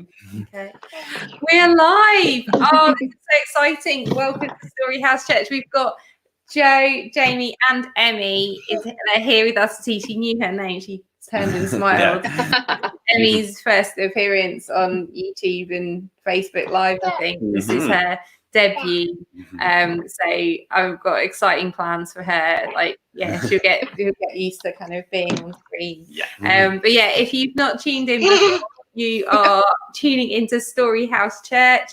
Okay. We're live. Oh, this is so exciting. Welcome to StoryHouse Church. We've got Joe, Jamie, and Emmy. They're here with us. She knew her name. She turned and smiled. Emmy's first appearance on YouTube and Facebook Live, I think. This is her debut. So I've got exciting plans for her. Like, yeah, she'll get used to kind of being on screen. But yeah, if you've not tuned in before, you are tuning into StoryHouse Church.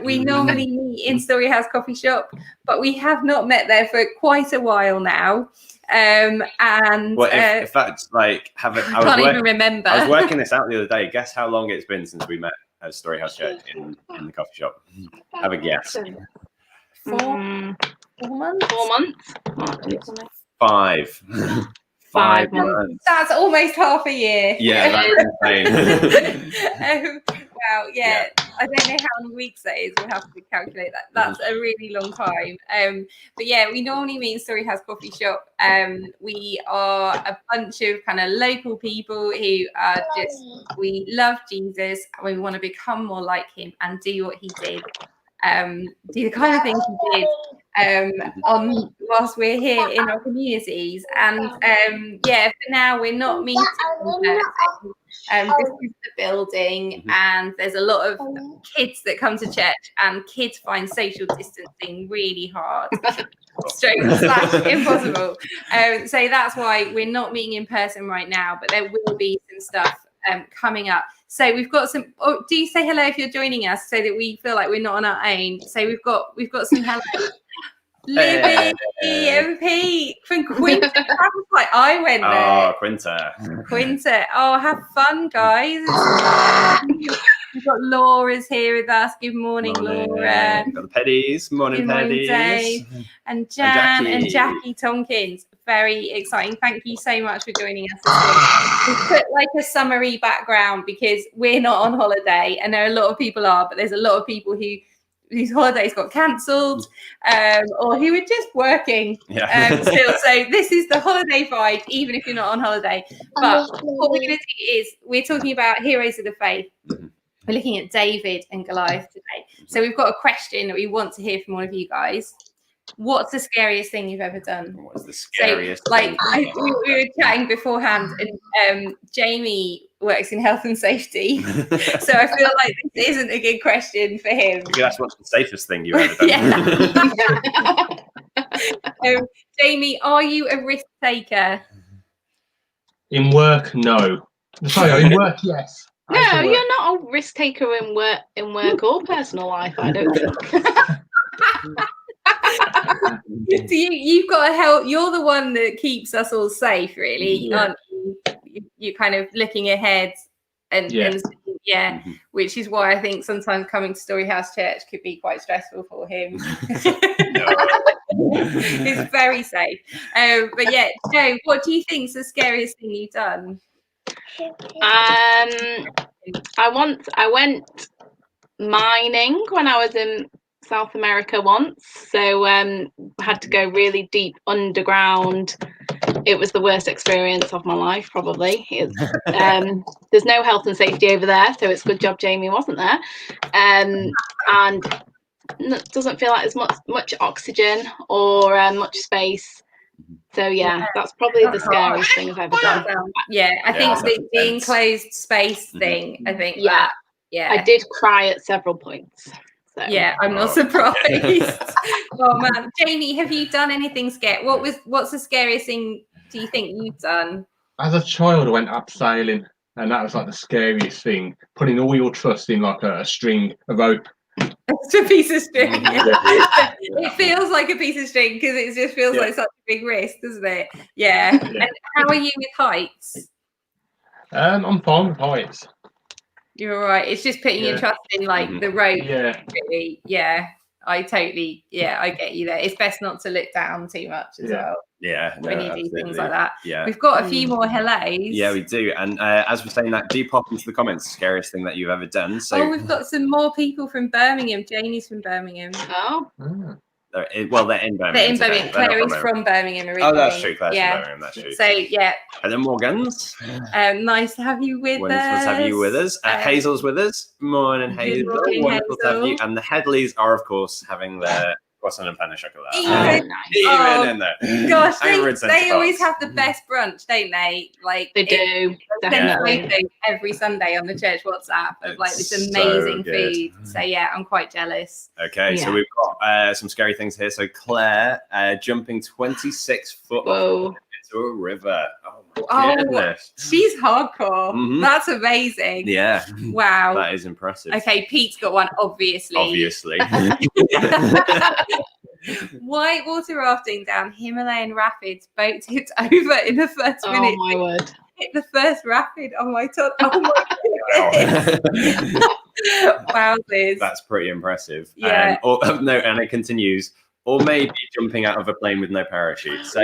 We normally meet in StoryHouse Coffee Shop, but we have not met there for quite a while now. And in fact, like, I can't even remember. I was working this out the other day. Guess how long it's been since we met at StoryHouse Church in the coffee shop? Have a guess. 4 months? 4 months? 5. 5 months. That's almost half a year. Yeah, that's insane. Wow, yeah. I don't know how many weeks that is. We'll have to calculate that. That's a really long time. But yeah, we normally meet in StoryHouse Coffee Shop. We are a bunch of kind of local people who are we love Jesus and we want to become more like him and do what he did. Do the kind of things he did whilst we're here in our communities. And for now we're not meeting in person. This is the building, and there's a lot of kids that come to church, and kids find social distancing really hard. / impossible. So that's why we're not meeting in person right now, but there will be some stuff coming up. So we've got some. Oh, do you say hello if you're joining us, so that we feel like we're not on our own? So we've got some hello. Libby and Pete from Quinta. I went there. Oh, Quinta. Oh, have fun, guys. We've got Laura's here with us. Good morning, Laura. We've got the Peddies. Morning, Peddies. Dave. And Jan and Jackie Tompkins. Very exciting. Thank you so much for joining us. We've put like a summary background because we're not on holiday. I know a lot of people are, but there's a lot of people whose holidays got cancelled or who are just working still. So this is the holiday vibe, even if you're not on holiday. But what we're going to do is we're talking about heroes of the faith. We're looking at David and Goliath today. So we've got a question that we want to hear from all of you guys. What's the scariest thing you've ever done? What's the scariest thing? We were chatting beforehand, and Jamie works in health and safety. So I feel like this isn't a good question for him. Because that's what's the safest thing you've ever done. Jamie, are you a risk taker? In work, no. Sorry, in work, yes. No, you're not a risk taker in work or personal life, I don't think. So you've got to help. You're the one that keeps us all safe, really, aren't you? You're kind of looking ahead, and which is why I think sometimes coming to StoryHouse Church could be quite stressful for him. It's very safe. But yeah, Joe, what do you think is the scariest thing you've done? I went mining when I was in South America once, so had to go really deep underground. It was the worst experience of my life, probably. There's no health and safety over there, so it's a good job Jamie wasn't there. And it doesn't feel like there's much oxygen or much space. So yeah, that's probably the scariest thing I've ever done. I think the enclosed space thing. I think I did cry at several points. So. Yeah, I'm not surprised. Oh man, Jamie, have you done anything scary? What's the scariest thing do you think you've done? As a child, I went abseiling, and that was like the scariest thing. Putting all your trust in like a string, a rope. It's a piece of string. It feels like a piece of string because it just feels like such a big risk, doesn't it? Yeah. And how are you with heights? I'm fine with heights. You're all right. It's just putting your trust in like the rope. Really. Yeah. I totally, I get you there. It's best not to look down too much as well. Yeah. When you do things like that. Yeah. We've got a few more hellos. Yeah, we do. And as we're saying that, do pop into the comments, scariest thing that you've ever done. So we've got some more people from Birmingham. Janie's from Birmingham. Oh. They're in Birmingham. They're in today. Birmingham. Claire is from Birmingham originally. Oh, that's true. Claire's from Birmingham. That's true. So yeah. And then Morgans. Nice to have you with us. Wonderful to have you with us. Hazel's with us. Morning, Hazel. Morning, Wonderful to have you. Hazel. And the Headleys are, of course, having their croissant and pain au chocolat. Even in there. Gosh, they always have the best brunch, don't they? Like they do. Definitely. Every Sunday on the church WhatsApp of like this amazing food. So yeah, I'm quite jealous. Okay, so we've got some scary things here. So Claire jumping 26 foot into a river. Oh my goodness. She's hardcore. Mm-hmm. That's amazing. Yeah. Wow. That is impressive. Okay, Pete's got one, obviously. Whitewater rafting down Himalayan rapids, boat tipped over in the first minute. Oh my word. Hit the first rapid on my top. Oh my goodness. Wowzers. That's pretty impressive. Yeah. And it continues. Or maybe jumping out of a plane with no parachute. So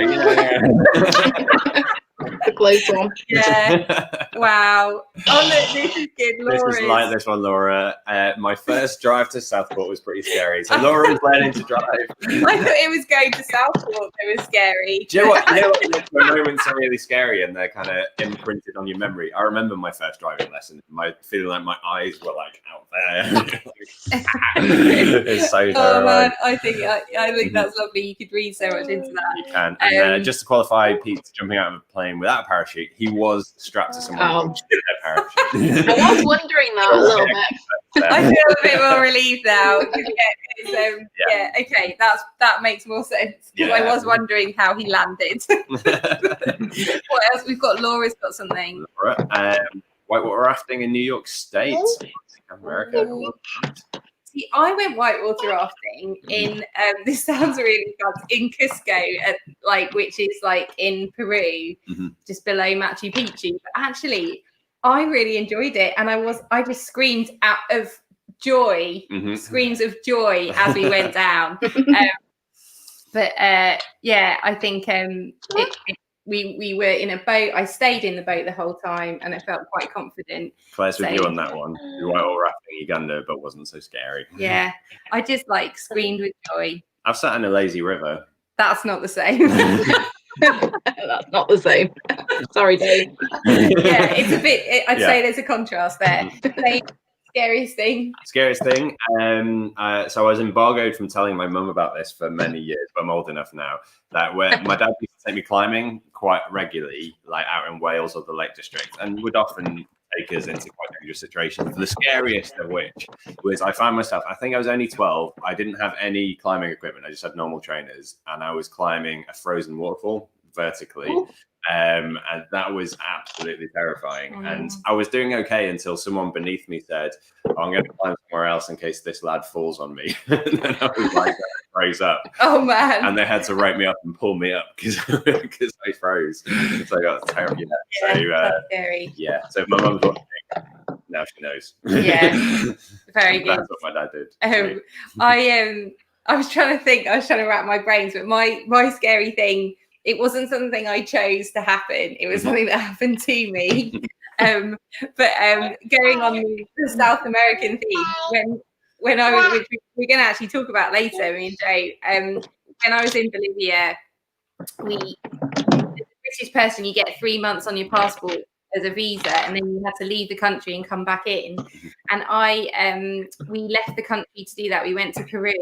A close one. Yeah. Wow. Oh look, this is good. Laura. This is like this one, Laura. My first drive to Southport was pretty scary. So Laura was learning to drive. I thought it was going to Southport that was scary. Do you know what? The moments are really scary and they're kind of imprinted on your memory. I remember my first driving lesson. Feeling like my eyes were like out there. It's so terrifying. Oh man, I think that's lovely. You could read so much into that. You can. And just to qualify, Pete's jumping out of a plane without a parachute. He was strapped to someone with a parachute. I was wondering that a little bit. I feel a bit more relieved now. Okay, that makes more sense. Because I was wondering how he landed. What else? We've got Laura's got something. Laura, whitewater rafting in New York State, America. See, I went whitewater rafting in this sounds really fun, in Cusco, which is like in Peru, just below Machu Picchu. But actually, I really enjoyed it, and I just screamed out of joy, screams of joy as we went down. I think we were in a boat. I stayed in the boat the whole time, and I felt quite confident. Claire's with you on that one. You were all rafting Uganda, but wasn't so scary. Yeah, I just screamed with joy. I've sat in a lazy river. That's not the same. That's not the same. Sorry, Dave. Yeah, it's a bit. I'd say there's a contrast there. Scariest thing. So I was embargoed from telling my mum about this for many years, but I'm old enough now that where my dad used to take me climbing quite regularly, like out in Wales or the Lake District, and would often take us into quite dangerous situations. The scariest of which was I found myself, I think I was only 12. I didn't have any climbing equipment. I just had normal trainers, and I was climbing a frozen waterfall vertically. And that was absolutely terrifying. And I was doing okay until someone beneath me said, I'm going to climb somewhere else in case this lad falls on me. And then I was like, froze up. Oh man. And they had to rope me up and pull me up because I froze. So I got terrible. That's scary. Yeah. So if my mum's watching, now she knows. Yeah. Very good. That's what my dad did. I was trying to wrap my brains, but my scary thing, it wasn't something I chose to happen. It was something that happened to me. But going on the South American theme, when I was, which we're going to actually talk about later, me and Joe, when I was in Bolivia, as a British person, you get 3 months on your passport as a visa, and then you had to leave the country and come back in. And we left the country to do that. We went to Peru.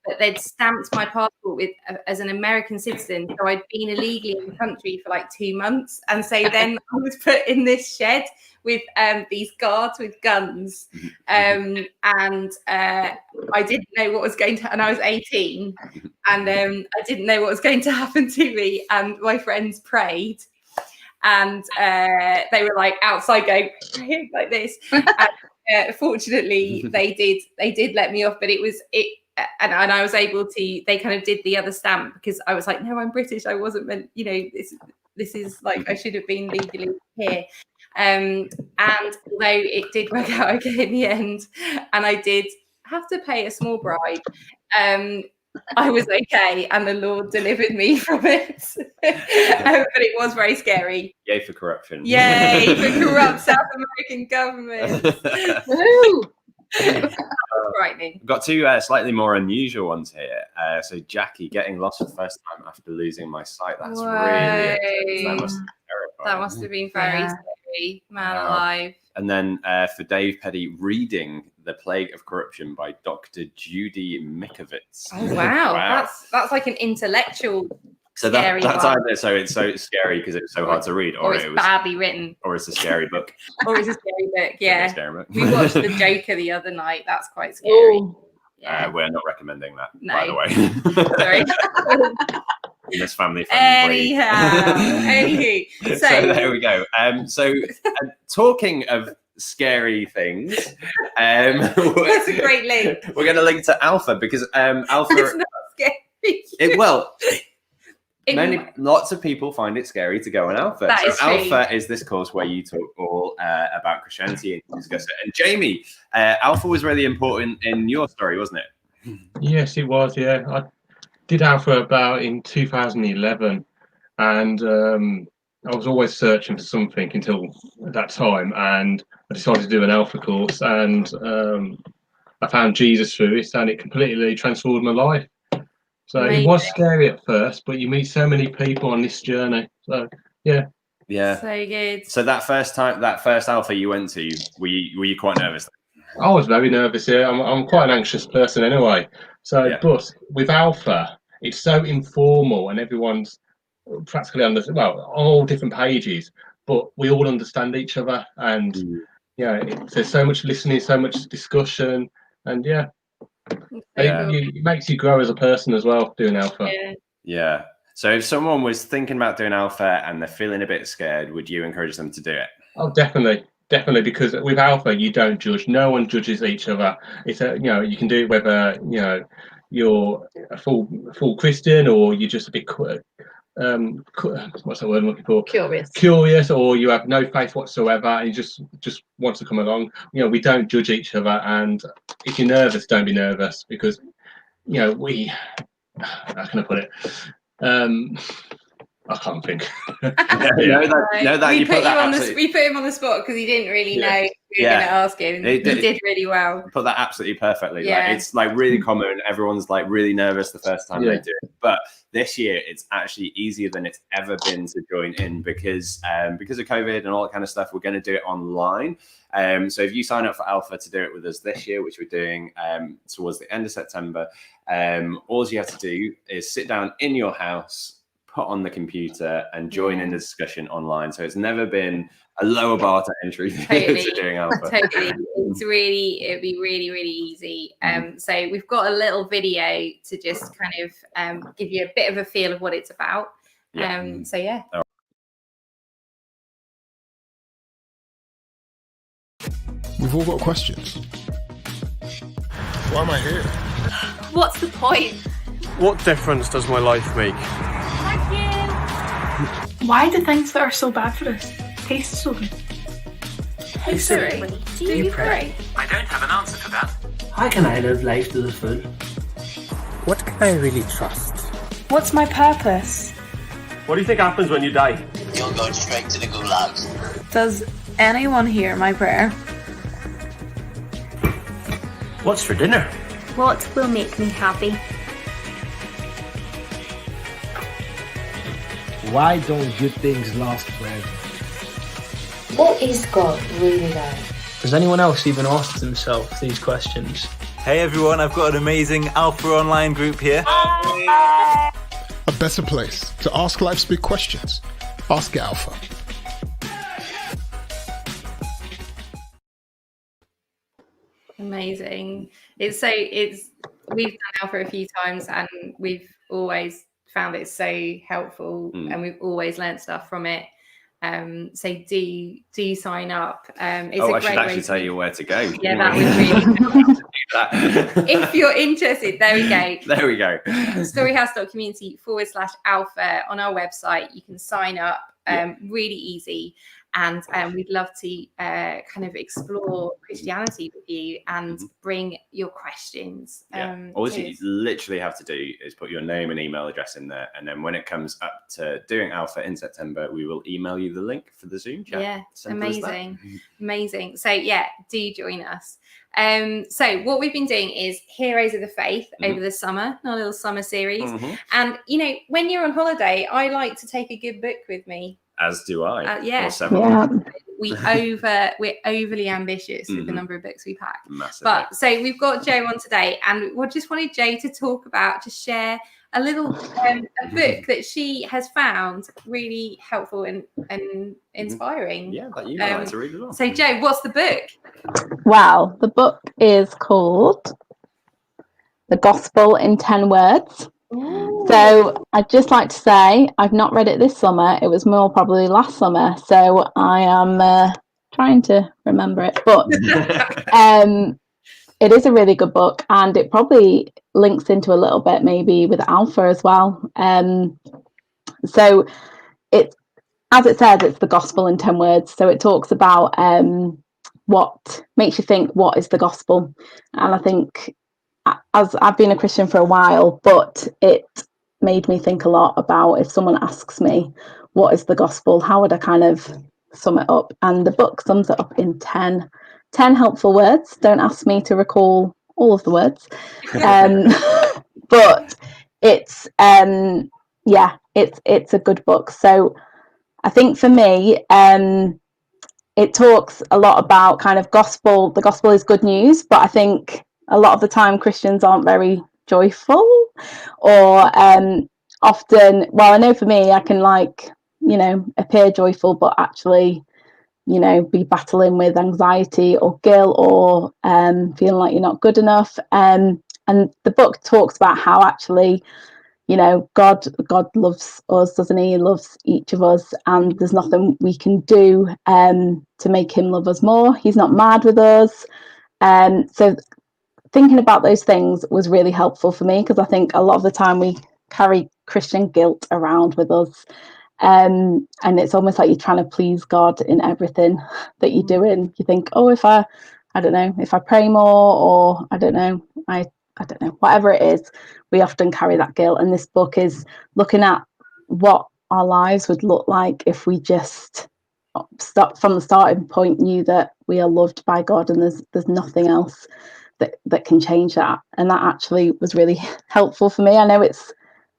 But they'd stamped my passport as an American citizen, so I'd been illegally in the country for 2 months, and so then I was put in this shed with these guards with guns, and I didn't know what was going to. And I was 18, and I didn't know what was going to happen to me. And my friends prayed, and they were outside going like this. And, fortunately, they did let me off, but it. And I was able to, they kind of did the other stamp because I was like, no, I'm British. I wasn't meant, this is I should have been legally here. And although it did work out okay in the end, and I did have to pay a small bribe, I was okay, and the Lord delivered me from it. But it was very scary. Yay for corruption. Yay for corrupt South American government. Woo! frightening. We've got two slightly more unusual ones here. So Jackie getting lost for the first time after losing my sight. That's really intense. That must have been terrifying. That must have been very scary. Man alive. And then for Dave Petty, reading The Plague of Corruption by Dr. Judy Mikovits. Oh, wow. That's like an intellectual. So that's either so it's so scary because it's so hard to read, or it's badly written, or it's a scary book, or it's a scary book. Yeah, scary book. We watched The Joker the other night. That's quite scary. Ooh. Yeah. We're not recommending that, No. by the way. Sorry. This family friendly. Anywho, so there we go. Talking of scary things, that's a great link. We're going to link to Alpha because Alpha. It's not scary. Lots of people find it scary to go on Alpha. That is true. Alpha is this course where you talk all about Christianity and discuss it. And Jamie, Alpha was really important in your story, wasn't it? Yes, it was. Yeah, I did Alpha about in 2011, and I was always searching for something until that time, and I decided to do an Alpha course, and I found Jesus through it, and it completely transformed my life. So It was scary at first, but you meet so many people on this journey. So yeah, so good. So that first Alpha you went to, were you quite nervous? I was very nervous. Yeah, I'm quite an anxious person anyway. So, but with Alpha, it's so informal, and everyone's practically on all different pages, but we all understand each other, and there's so much listening, so much discussion, and it makes you grow as a person as well doing Alpha. Yeah. So if someone was thinking about doing Alpha and they're feeling a bit scared, would you encourage them to do it? Oh, definitely, because with Alpha you don't judge. No one judges each other. It's you can do it whether you're a full Christian or you're just a bit what's the word I'm looking for? Curious, or you have no faith whatsoever and you just want to come along. We don't judge each other, and if you're nervous, don't be nervous, because how can I put it? I can't think. We put him on the spot because he didn't really know we were going to ask him. He did really well. Put that absolutely perfectly. Yeah. It's really common. Everyone's really nervous the first time they do it. But this year, it's actually easier than it's ever been to join in because of COVID and all that kind of stuff. We're going to do it online. So if you sign up for Alpha to do it with us this year, which we're doing towards the end of September, all you have to do is sit down in your house, put on the computer, and join in the discussion online. So it's never been a lower bar to entry to doing Alpha. Totally. It'd be really, really easy. So we've got a little video to just kind of give you a bit of a feel of what it's about. We've all got questions. Why am I here? What's the point? What difference does my life make? Why do things that are so bad for us taste so good? Hey Siri, do you pray? I don't have an answer for that. How can I live life to the full? What can I really trust? What's my purpose? What do you think happens when you die? You're going straight to the gulag. Does anyone hear my prayer? What's for dinner? What will make me happy? Why don't good things last forever? What is God really like? Has anyone else even asked themselves these questions? Hey everyone, I've got an amazing Alpha Online group here. A better place to ask life's big questions. Ask Alpha. Amazing. We've done Alpha a few times and we've always found it so helpful and we've always learned stuff from it. So do sign up. It's a I great should actually way tell you where to go. Yeah, that was really if you're interested, there we go. StoryHouse.community/alpha on our website. You can sign up. Really easy. and we'd love to kind of explore Christianity with you and bring your questions. All you literally have to do is put your name and email address in there, and then when it comes up to doing Alpha in September, we will email you the link for the Zoom chat. Yeah, Simple as that. amazing. So yeah, do join us. So what we've been doing is Heroes of the Faith over the summer, our little summer series. And you know, when you're on holiday, I like to take a good book with me. As do I. Yeah. Or several. We're overly ambitious with the number of books we pack. Massively. But so we've got Jo on today, and we just wanted Jo to talk about, to share a little a book that she has found really helpful and inspiring. Yeah, that you might like to read as well. So Jo, what's the book? Well, the book is called The Gospel in 10 Words. Ooh. So I'd just like to say I've not read it this summer. It was more probably last summer. So I am trying to remember it. But it is a really good book, and it probably links into a little bit maybe with Alpha as well. So it's, as it says, it's the gospel in 10 words. So it talks about what makes you think, what is the gospel? And I think, as I've been a Christian for a while, but it made me think a lot about, if someone asks me, what is the gospel? How would I kind of sum it up? And the book sums it up in 10 helpful words. Don't ask me to recall all of the words. But it's it's a good book. So I think for me, it talks a lot about kind of gospel. The gospel is good news, but I think a lot of the time Christians aren't very joyful, or often, well, I know for me, I can appear joyful, but actually, be battling with anxiety or guilt, or feeling like you're not good enough. And the book talks about how actually, God loves us, doesn't he? He loves each of us, and there's nothing we can do to make him love us more. He's not mad with us. So thinking about those things was really helpful for me, because I think a lot of the time we carry Christian guilt around with us. And it's almost like you're trying to please God in everything that you're doing. You think, oh, if I don't know, if I pray more, or I don't know, whatever it is, we often carry that guilt. And this book is looking at what our lives would look like if we just start from the starting point, knew that we are loved by God, and there's nothing else that can change that. And that actually was really helpful for me. I know it's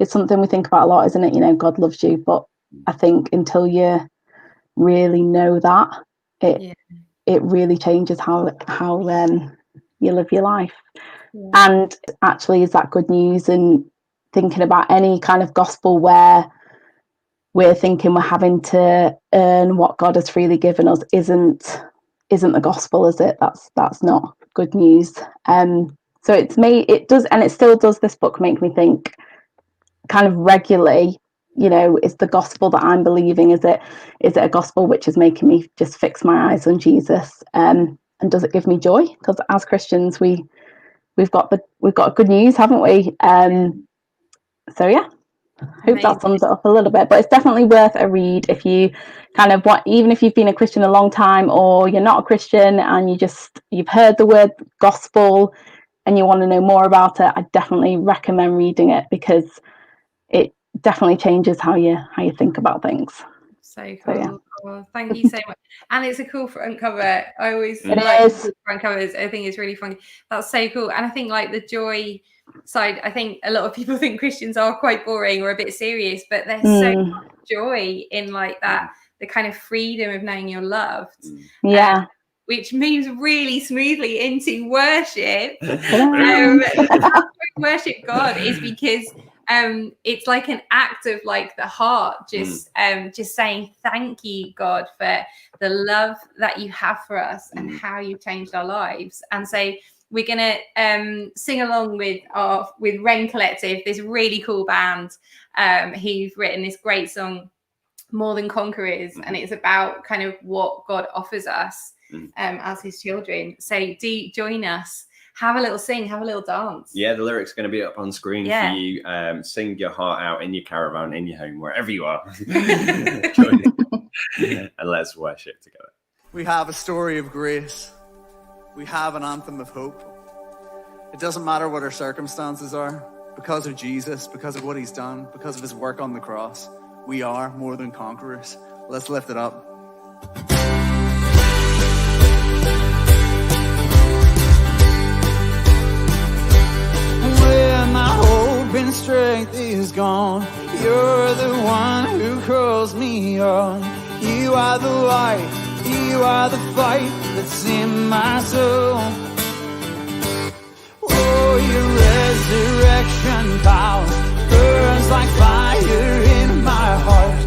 something we think about a lot, isn't it? God loves you, but I think until you really know that, it really changes how you live your life. Yeah. And actually, is that good news? And thinking about any kind of gospel where we're thinking we're having to earn what God has freely given us isn't the gospel, is it? That's not good news. So it does, and it still does, this book make me think kind of regularly, is the gospel that I'm believing, is it a gospel which is making me just fix my eyes on Jesus? And does it give me joy? Because as Christians, we've got good news, haven't we? So yeah, hope that sums it up a little bit. But it's definitely worth a read if you kind of even if you've been a Christian a long time, or you're not a Christian and you've heard the word gospel and you want to know more about it. I definitely recommend reading it, because it definitely changes how you think about things. So cool. So, yeah. Oh, thank you so much. And it's a cool front cover. I always like front covers. I think it's really fun. That's so cool. And I think like the joy side, I think a lot of people think Christians are quite boring or a bit serious, but there's so much joy in like that, the kind of freedom of knowing you're loved. Yeah. Which moves really smoothly into worship. Worship God is because it's like an act of like the heart, just saying thank you, God, for the love that you have for us and how you've changed our lives. And so we're gonna sing along with Wren Collective, this really cool band who've written this great song, More Than Conquerors, and it's about kind of what God offers us as his children. So do join us have a little sing, have a little dance. Yeah, the lyrics are going to be up on screen Yeah. for you. Sing your heart out in your caravan, in your home, wherever you are. Join in and let's worship together. We have a story of grace. We have an anthem of hope. It doesn't matter what our circumstances are. Because of Jesus, because of what he's done, because of his work on the cross, we are more than conquerors. Let's lift it up. When my hope and strength is gone, you're the one who calls me on. You are the light, you are the fight that's in my soul. Oh, your resurrection power burns like fire in my heart.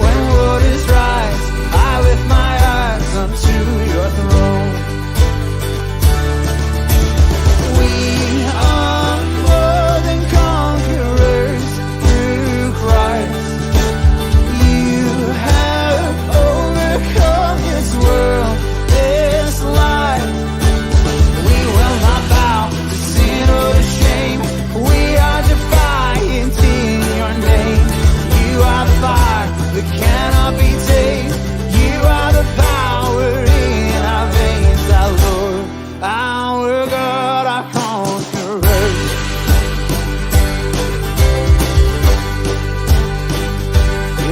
When waters rise, I lift my eyes unto your throne. We are more than conquerors through Christ. You have overcome this world, this life. We will not bow to sin or to shame. We are defiant in your name. You are the fire that cannot be tamed. You are the power in our veins, our Lord, our God, our conqueror.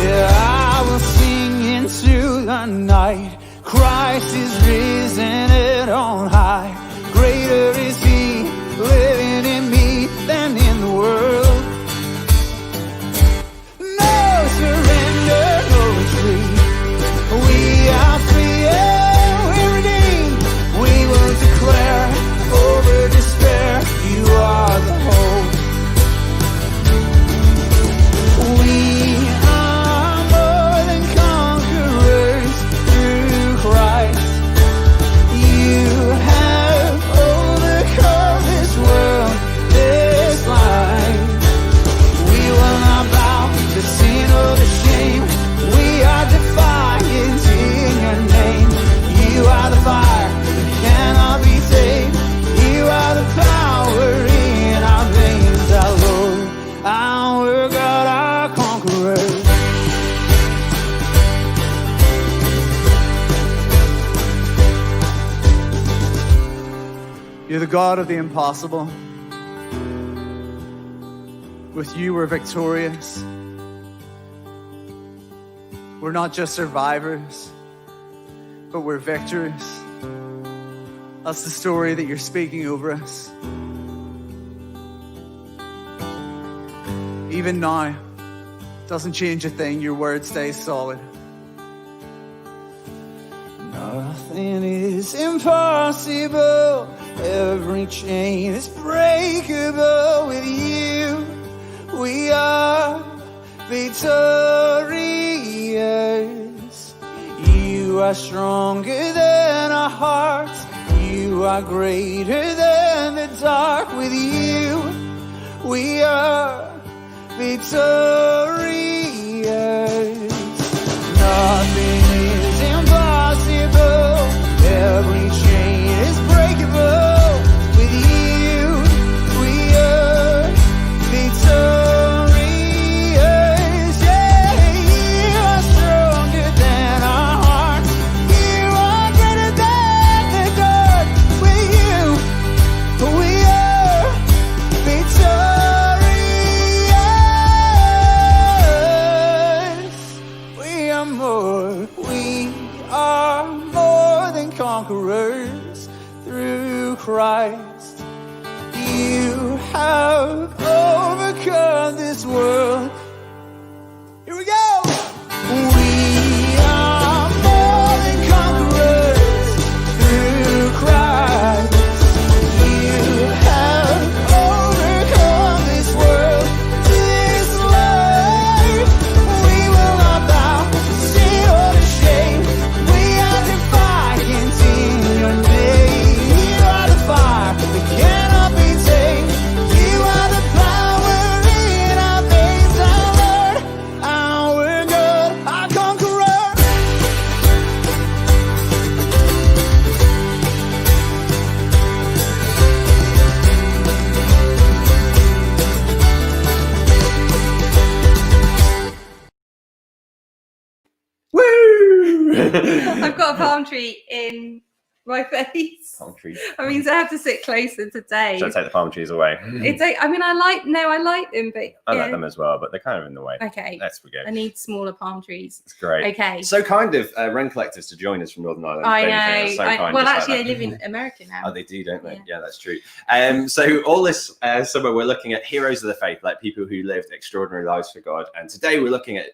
Yeah, I will sing into the night. Christ is risen and on high. Greater is he living in me than in the world. No surrender, no retreat. We are free and we're redeemed. We will declare over despair, you are the hope. We are more than conquerors through Christ. You have overcome this world, this life. We will not bow to sin or to shame. We are defiant in your name. You are the fire that cannot be tamed. You are the power in our veins, our Lord, our God, our conqueror. You're the God of the impossible. With you, we're victorious. We're not just survivors, but we're victors. That's the story that you're speaking over us. Even now, doesn't change a thing. Your word stays solid. Nothing is impossible. Every chain is breakable with you. We are victorious. You are stronger than our hearts. You are greater than the dark. With you, we are victorious. Nothing is impossible. Every chain is breakable. With you, we are victorious. Yeah, you are stronger than our hearts. You are greater than the dark. With you, we are victorious. We are more than conquerors through Christ. You have overcome this world. Here we go. We are more than conquerors through Christ. You have overcome this world, this life. We will not bow to sin or to shame. We are defiant in your name. You are the fire that cannot be tamed. You are the power in our veins. palm tree in my face. Palm trees. I mean, so I have to sit closer today. Should I take the palm trees away? It's like, I mean, I like them, but I like them as well, but they're kind of in the way. Okay. Let's go. I need smaller palm trees. It's great. Okay. So kind of wren collectors to join us from Northern Ireland. I know. So kind, well, just actually, like they live in America now. Oh, they do, don't they? Yeah, that's true. So all this summer, we're looking at heroes of the faith, like people who lived extraordinary lives for God. And today we're looking at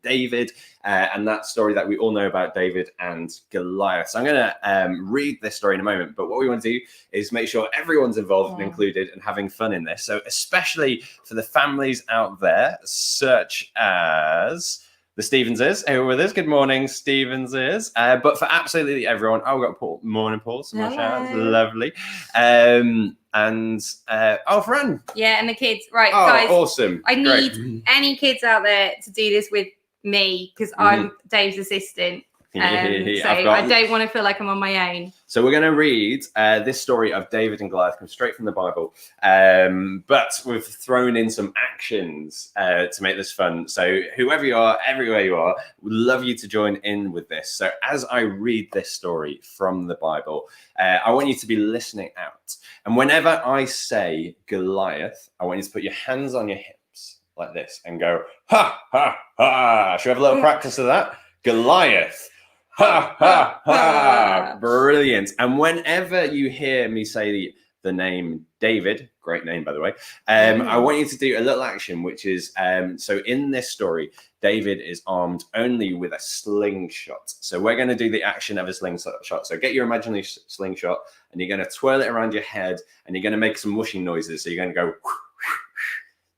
David and that story that we all know about, David and Goliath. So I'm going to read this story in a moment, but what we want to do is make sure everyone's involved and included and having fun in this. So especially for the families out there, such as the Stevenses who are with us. Good morning, Stevenses. But for absolutely everyone, we've got Paul. Morning, Paul. Some more shouts. Lovely. And Fran. Yeah, and the kids. Right, oh, guys. Awesome. I need any kids out there to do this with me because I'm Dave's assistant. So I don't want to feel like I'm on my own. So we're going to read this story of David and Goliath, comes straight from the Bible, but we've thrown in some actions to make this fun. So whoever you are, everywhere you are, would love you to join in with this. So as I read this story from the Bible, I want you to be listening out. And whenever I say Goliath, I want you to put your hands on your hips like this and go, ha, ha, ha. Should we have a little practice of that? Goliath. Ha, ha, ha. Brilliant. And whenever you hear me say the name David, great name, by the way, I want you to do a little action, which is, so in this story, David is armed only with a slingshot. So we're going to do the action of a slingshot. So get your imaginary slingshot and you're going to twirl it around your head and you're going to make some whooshing noises. So you're going to go...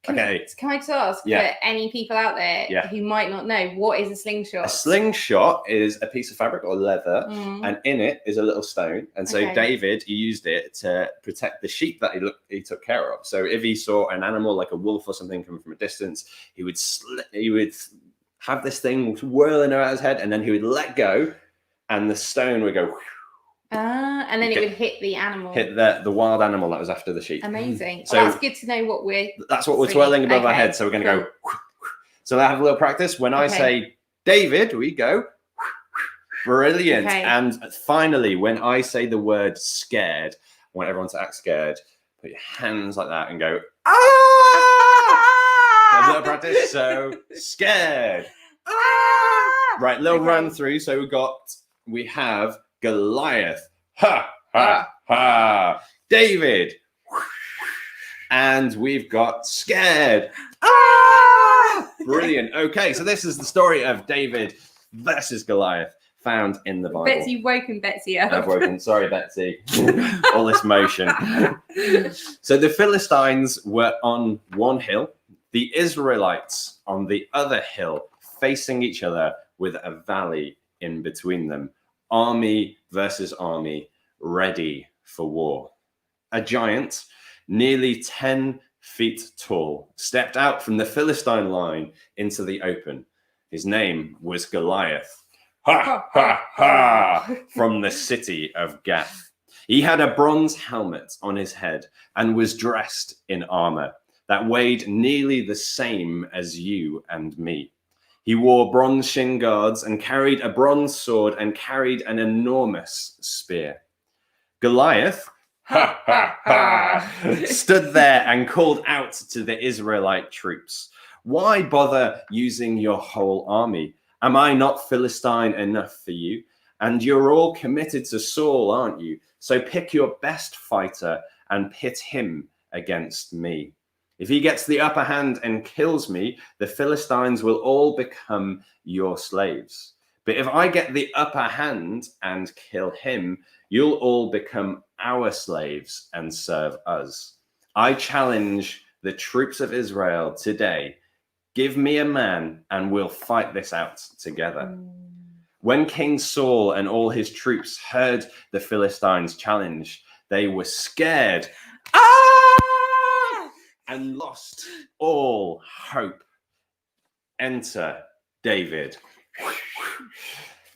Can I just ask for any people out there who might not know, what is a slingshot? A slingshot is a piece of fabric or leather, and in it is a little stone. And so David used it to protect the sheep that he took care of. So if he saw an animal like a wolf or something coming from a distance, he would have this thing whirling around his head, and then he would let go, and the stone would go. And then it would hit the animal. Hit the wild animal that was after the sheep. Amazing. So that's good to know what we're... That's what we're twirling above our head. So we're going to go... So I have a little practice. When I say David, we go... Brilliant. And finally, when I say the word scared, I want everyone to act scared. Put your hands like that and go... Have a little practice. So scared. Right, little run through. So we have... Goliath, ha, ha, ha. David, and we've got scared. Brilliant. Okay, so this is the story of David versus Goliath, found in the Bible. Betsy, you've woken Betsy up. I've woken. Sorry, Betsy. All this motion. So the Philistines were on one hill, the Israelites on the other hill, facing each other with a valley in between them. Army versus army, ready for war. A giant, nearly 10 feet tall, stepped out from the Philistine line into the open. His name was Goliath. Ha, ha, ha, from the city of Gath. He had a bronze helmet on his head and was dressed in armor that weighed nearly the same as you and me. He wore bronze shin guards and carried a bronze sword and carried an enormous spear. Goliath, ha, ha, ha, stood there and called out to the Israelite troops. Why bother using your whole army? Am I not Philistine enough for you? And you're all committed to Saul, aren't you? So pick your best fighter and pit him against me. If he gets the upper hand and kills me, the Philistines will all become your slaves. But if I get the upper hand and kill him, you'll all become our slaves and serve us. I challenge the troops of Israel today. Give me a man and we'll fight this out together. When King Saul and all his troops heard the Philistines' challenge, they were scared. And lost all hope. Enter David.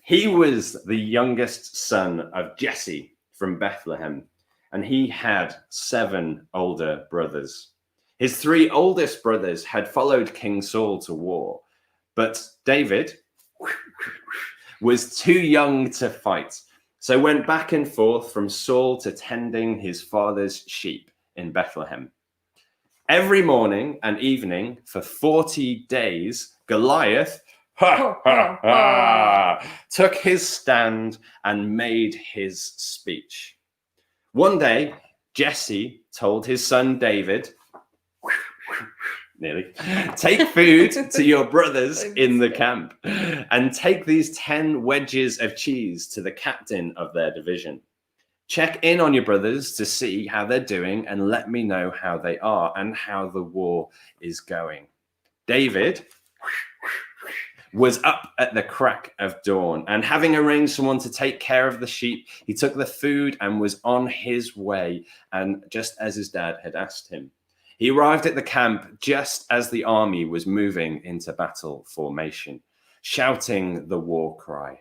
He was the youngest son of Jesse from Bethlehem, and he had 7 older brothers. His 3 oldest brothers had followed King Saul to war, but David was too young to fight, so went back and forth from Saul to tending his father's sheep in Bethlehem. Every morning and evening for 40 days, Goliath took his stand and made his speech. One day, Jesse told his son David, nearly, take food to your brothers in the camp and take these 10 wedges of cheese to the captain of their division. Check in on your brothers to see how they're doing and let me know how they are and how the war is going. David was up at the crack of dawn, and having arranged someone to take care of the sheep, he took the food and was on his way, and just as his dad had asked him. He arrived at the camp just as the army was moving into battle formation, shouting the war cry.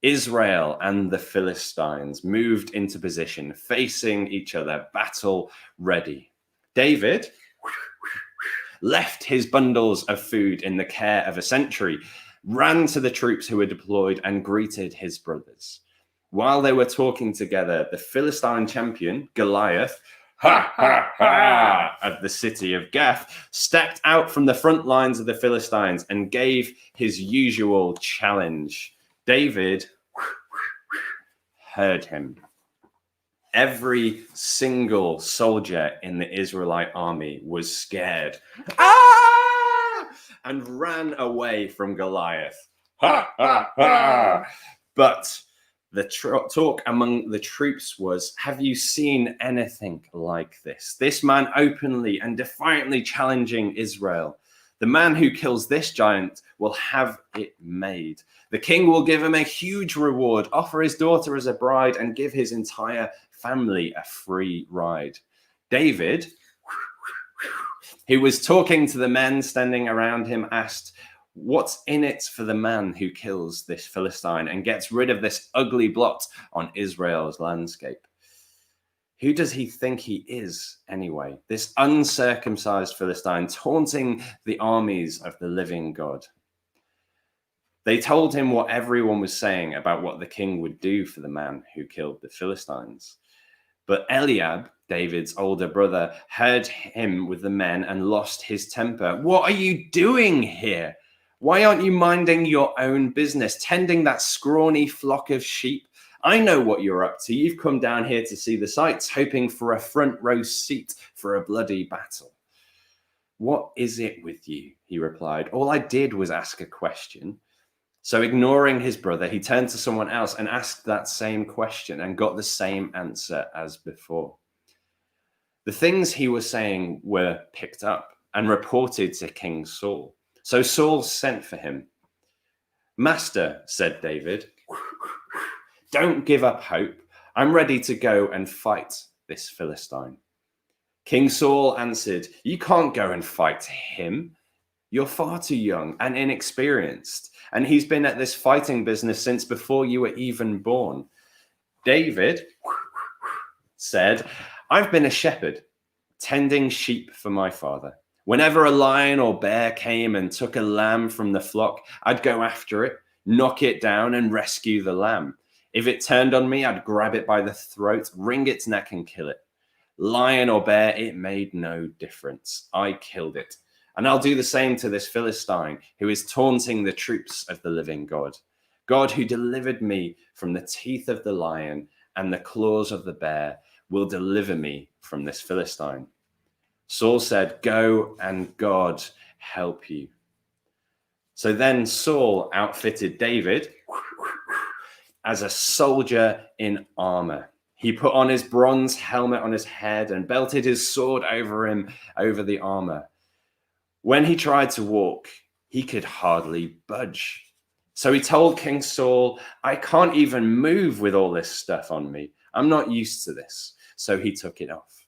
Israel and the Philistines moved into position, facing each other, battle ready. David left his bundles of food in the care of a sentry, ran to the troops who were deployed, and greeted his brothers. While they were talking together, the Philistine champion, Goliath, of the city of Gath, stepped out from the front lines of the Philistines and gave his usual challenge. David heard him. Every single soldier in the Israelite army was scared and ran away from Goliath. But the talk among the troops was, have you seen anything like this? This man openly and defiantly challenging Israel. The man who kills this giant will have it made. The king will give him a huge reward, offer his daughter as a bride, and give his entire family a free ride. David, who was talking to the men standing around him, asked, what's in it for the man who kills this Philistine and gets rid of this ugly blot on Israel's landscape? Who does he think he is anyway? This uncircumcised Philistine taunting the armies of the living God. They told him what everyone was saying about what the king would do for the man who killed the Philistines. But Eliab, David's older brother, heard him with the men and lost his temper. What are you doing here? Why aren't you minding your own business, tending that scrawny flock of sheep? I know what you're up to. You've come down here to see the sights, hoping for a front row seat for a bloody battle. What is it with you? He replied. All I did was ask a question. So ignoring his brother, he turned to someone else and asked that same question and got the same answer as before. The things he was saying were picked up and reported to King Saul. So Saul sent for him. Master, said David, don't give up hope. I'm ready to go and fight this Philistine. King Saul answered, you can't go and fight him. You're far too young and inexperienced, and he's been at this fighting business since before you were even born. David said, I've been a shepherd, tending sheep for my father. Whenever a lion or bear came and took a lamb from the flock, I'd go after it, knock it down, and rescue the lamb. If it turned on me, I'd grab it by the throat, wring its neck, and kill it. Lion or bear, it made no difference. I killed it. And I'll do the same to this Philistine who is taunting the troops of the living God. God who delivered me from the teeth of the lion and the claws of the bear will deliver me from this Philistine. Saul said, go and God help you. So then Saul outfitted David as a soldier in armor. He put on his bronze helmet on his head and belted his sword over him over the armor. When he tried to walk, he could hardly budge. So he told King Saul, I can't even move with all this stuff on me. I'm not used to this. So he took it off.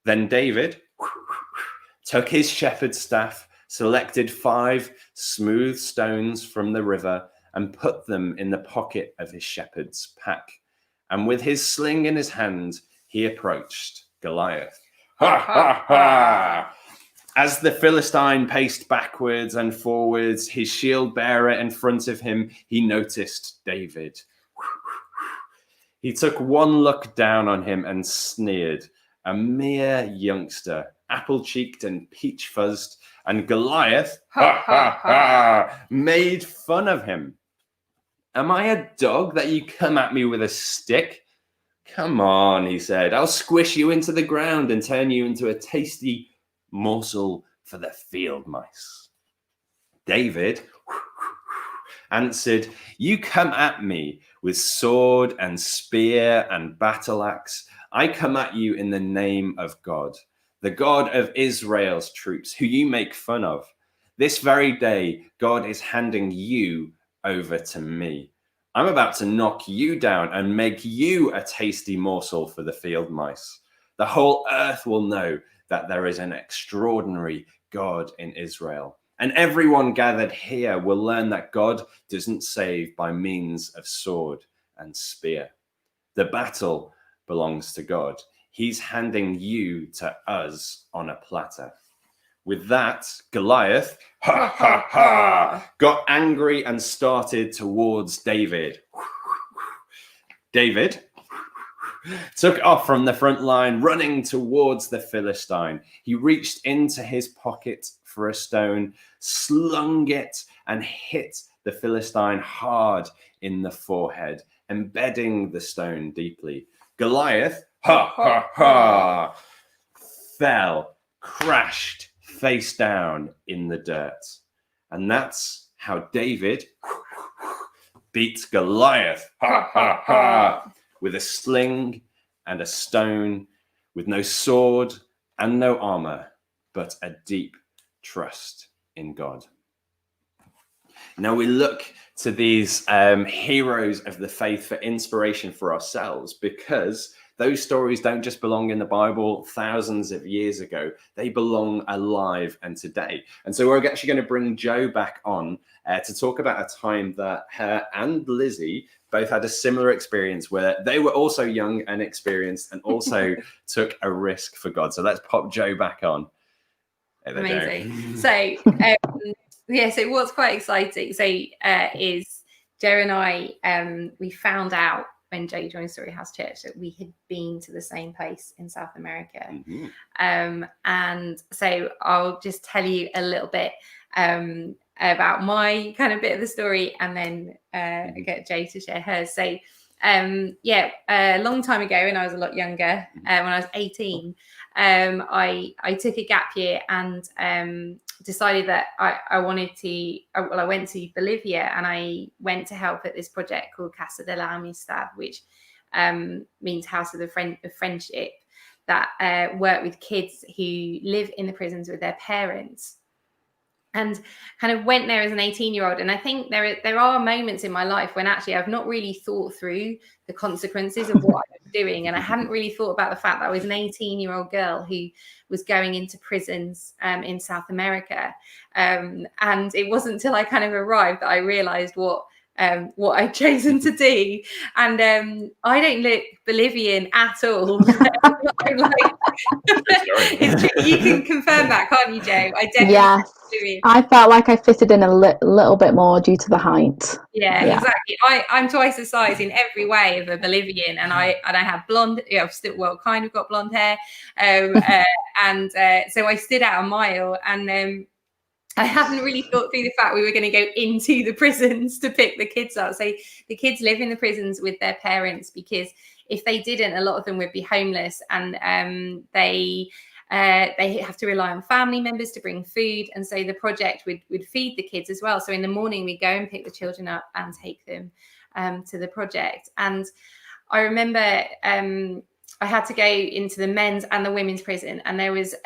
Then David took his shepherd's staff, selected 5 smooth stones from the river, and put them in the pocket of his shepherd's pack. And with his sling in his hand, he approached Goliath. Ha, ha, ha! As the Philistine paced backwards and forwards, his shield bearer in front of him, he noticed David. He took one look down on him and sneered. A mere youngster, apple-cheeked and peach-fuzzed, and Goliath, made fun of him. Am I a dog that you come at me with a stick? Come on, he said. I'll squish you into the ground and turn you into a tasty morsel for the field mice. David answered, you come at me with sword and spear and battle axe. I come at you in the name of God, the God of Israel's troops, who you make fun of. This very day, God is handing you over to me. I'm about to knock you down and make you a tasty morsel for the field mice. The whole earth will know that there is an extraordinary God in Israel. And everyone gathered here will learn that God doesn't save by means of sword and spear. The battle belongs to God. He's handing you to us on a platter. With that, Goliath, got angry and started towards David. David took off from the front line, running towards the Philistine. He reached into his pocket for a stone, slung it, and hit the Philistine hard in the forehead, embedding the stone deeply. Goliath, fell, crashed face down in the dirt. And that's how David beat Goliath, with a sling and a stone, with no sword and no armor, but a deep trust in God. Now we look to these heroes of the faith for inspiration for ourselves, because those stories don't just belong in the Bible thousands of years ago. They belong alive and today. And so we're actually going to bring Jo back on to talk about a time that her and Lizzie both had a similar experience where they were also young and experienced and also took a risk for God. So let's pop Jo back on. Amazing. So so what's quite exciting is Jo and I, we found out when Jo joined StoryHouse Church that we had been to the same place in South America. Mm-hmm. And so I'll just tell you a little bit about my kind of bit of the story, and then get Jo to share hers. So a long time ago, when I was a lot younger, when I was 18, I took a gap year and decided that I wanted to, I went to Bolivia, and I went to help at this project called Casa de la Amistad, which means House of the Friendship, that work with kids who live in the prisons with their parents. And kind of went there as an 18-year-old. And I think there are moments in my life when actually I've not really thought through the consequences of what I was doing. And I hadn't really thought about the fact that I was an 18-year-old girl who was going into prisons in South America. And it wasn't until I kind of arrived that I realized what I'd chosen to do. And I don't look Bolivian at all. I'm like, it's true. You can confirm that, can't you, Jo? I definitely. Yes. I felt like I fitted in a little bit more due to the height. Yeah, exactly. I'm twice the size in every way of a Bolivian, and I have blonde. I've still kind of got blonde hair, so I stood out a mile, and I hadn't really thought through the fact we were going to go into the prisons to pick the kids up. So the kids live in the prisons with their parents, because if they didn't, a lot of them would be homeless, and they have to rely on family members to bring food. And so the project would feed the kids as well. So in the morning, we go and pick the children up and take them to the project. And I remember I had to go into the men's and the women's prison. And there was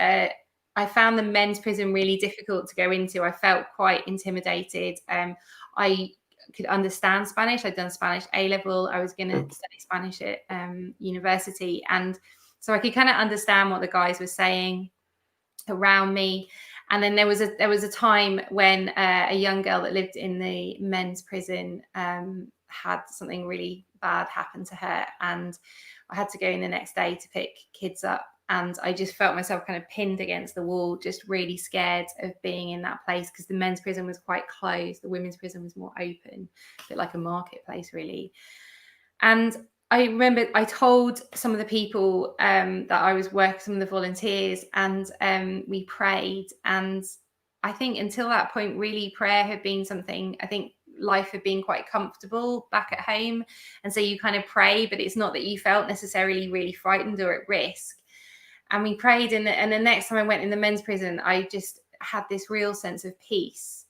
I found the men's prison really difficult to go into. I felt quite intimidated. I could understand Spanish. I'd done Spanish A-level. I was going to study Spanish at university. And so I could kind of understand what the guys were saying around me. And then there was a time when a young girl that lived in the men's prison had something really bad happen to her. And I had to go in the next day to pick kids up And I just felt myself kind of pinned against the wall, just really scared of being in that place, because the men's prison was quite closed. The women's prison was more open, a bit like a marketplace, really. And I remember I told some of the people that I was working, some of the volunteers, and we prayed. And I think until that point, really, prayer had been something, I think life had been quite comfortable back at home. And so you kind of pray, but it's not that you felt necessarily really frightened or at risk. And we prayed. And the next time I went in the men's prison, I just had this real sense of peace.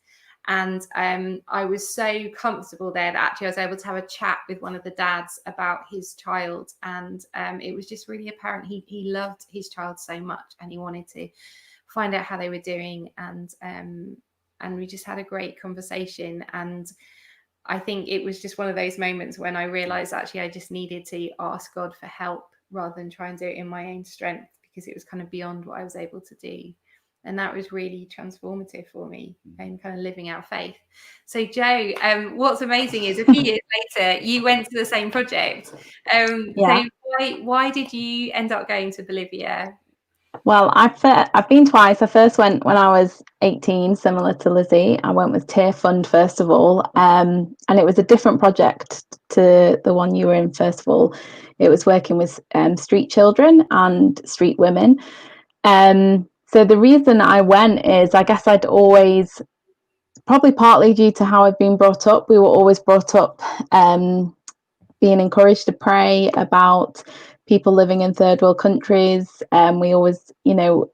And I was so comfortable there that actually I was able to have a chat with one of the dads about his child. And it was just really apparent he loved his child so much, and he wanted to find out how they were doing. And we just had a great conversation. And I think it was just one of those moments when I realized actually I just needed to ask God for help rather than try and do it in my own strength, because it was kind of beyond what I was able to do. And that was really transformative for me and kind of living out faith. So Jo, what's amazing is a few years later, you went to the same project. So why did you end up going to Bolivia? Well, I've been twice. I first went when I was 18, similar to Lizzie. I went with Tear Fund first of all, and it was a different project to the one you were in. First of all, it was working with street children and street women. So the reason I went is, I guess I'd always, probably partly due to how I've been brought up, we were always brought up being encouraged to pray about people living in third world countries. We always,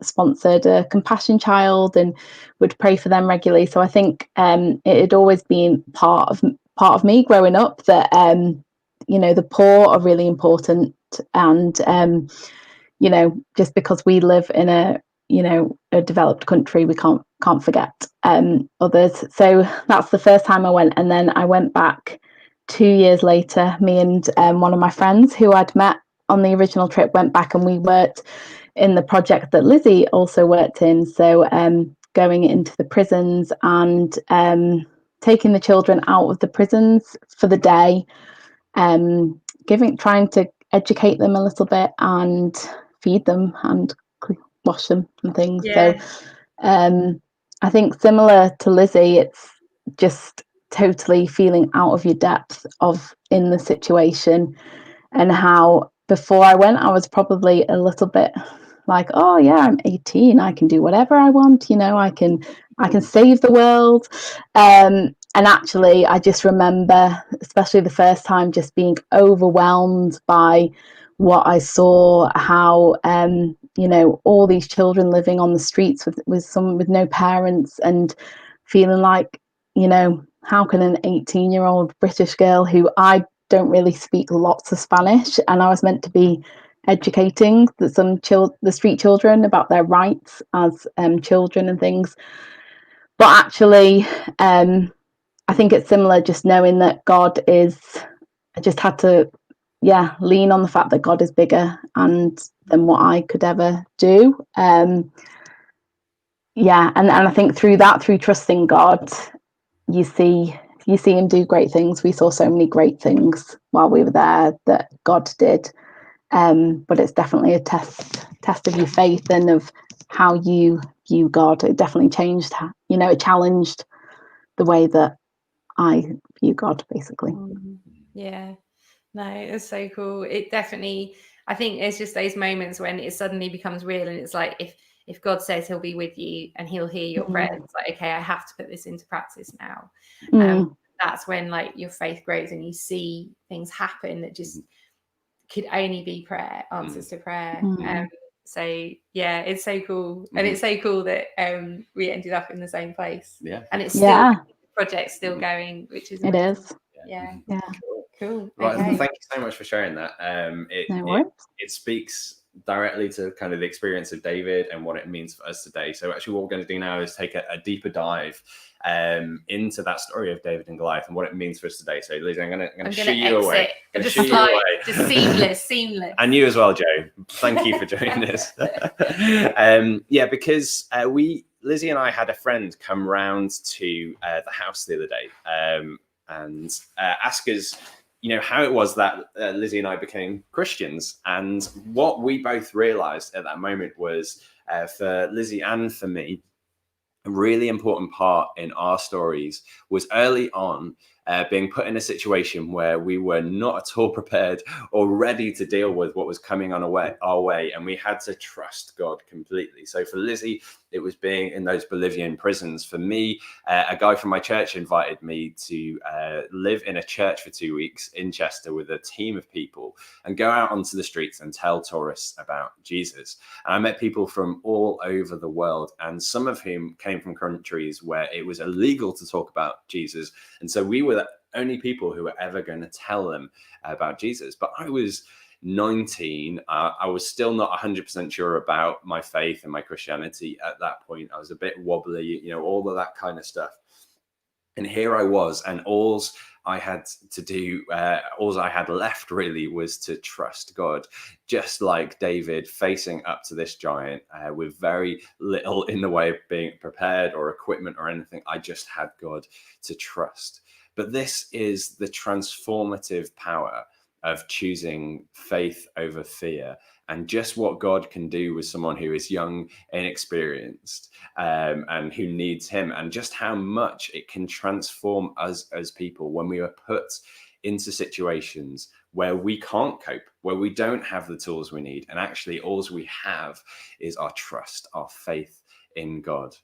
sponsored a compassion child and would pray for them regularly. So I think it had always been part of me growing up that, the poor are really important. And, just because we live in a developed country, we can't forget others. So that's the first time I went. And then I went back 2 years later. Me and one of my friends who I'd met on the original trip went back, and we worked in the project that Lizzie also worked in. So going into the prisons and taking the children out of the prisons for the day, trying to educate them a little bit and feed them and wash them and things. So I think similar to Lizzie, it's just totally feeling out of your depth in the situation, and how before I went I was probably a little bit like, oh yeah, I'm 18, I can do whatever I want, I can save the world, and actually I just remember, especially the first time, just being overwhelmed by what I saw, how all these children living on the streets with some with no parents, and feeling like, how can an 18-year-old British girl, who I don't really speak lots of Spanish, and I was meant to be educating the street children about their rights as children and things. But actually, I think it's similar, just knowing that God is, I just had to lean on the fact that God is bigger than what I could ever do. And I think through trusting God, you see him do great things. We saw so many great things while we were there that God did. But it's definitely a test of your faith and of how you view God. It definitely changed, it challenged the way that I view God, basically. Yeah. No, it's so cool. It definitely, I think it's just those moments when it suddenly becomes real, and it's like, if God says he'll be with you and he'll hear your prayers, it's like, okay, I have to put this into practice now. That's when like your faith grows and you see things happen that just could only be prayer, answers to prayer. So yeah, it's so cool. And it's so cool that we ended up in the same place. Yeah. And it's still the project's still going, which is amazing. It is. Yeah. Cool. Right. Okay. Thank you so much for sharing that. It speaks directly to kind of the experience of David and what it means for us today. So actually what we're going to do now is take a deeper dive into that story of David and Goliath and what it means for us today. So Lizzie, I'm going to shoo you away. Just seamless. And you as well, Jo. Thank you for joining us. Because Lizzie and I had a friend come round to the house the other day and ask us how it was that Lizzie and I became Christians. And what we both realized at that moment was, for Lizzie and for me, a really important part in our stories was early on being put in a situation where we were not at all prepared or ready to deal with what was coming on our way, and we had to trust God completely. So for Lizzie, it was being in those Bolivian prisons. For me, a guy from my church invited me to live in a church for 2 weeks in Chester with a team of people and go out onto the streets and tell tourists about Jesus. And I met people from all over the world, and some of whom came from countries where it was illegal to talk about Jesus. And so we were the only people who were ever going to tell them about Jesus. But I was 19. I was still not 100% sure about my faith and my Christianity at that point. I was a bit wobbly, all of that kind of stuff. And here I was, and all I had to do, all I had left really was to trust God, just like David facing up to this giant with very little in the way of being prepared or equipment or anything. I just had God to trust. But this is the transformative power of choosing faith over fear, and just what God can do with someone who is young, inexperienced, and who needs him, and just how much it can transform us as people when we are put into situations where we can't cope, where we don't have the tools we need, and actually all we have is our trust, our faith in God.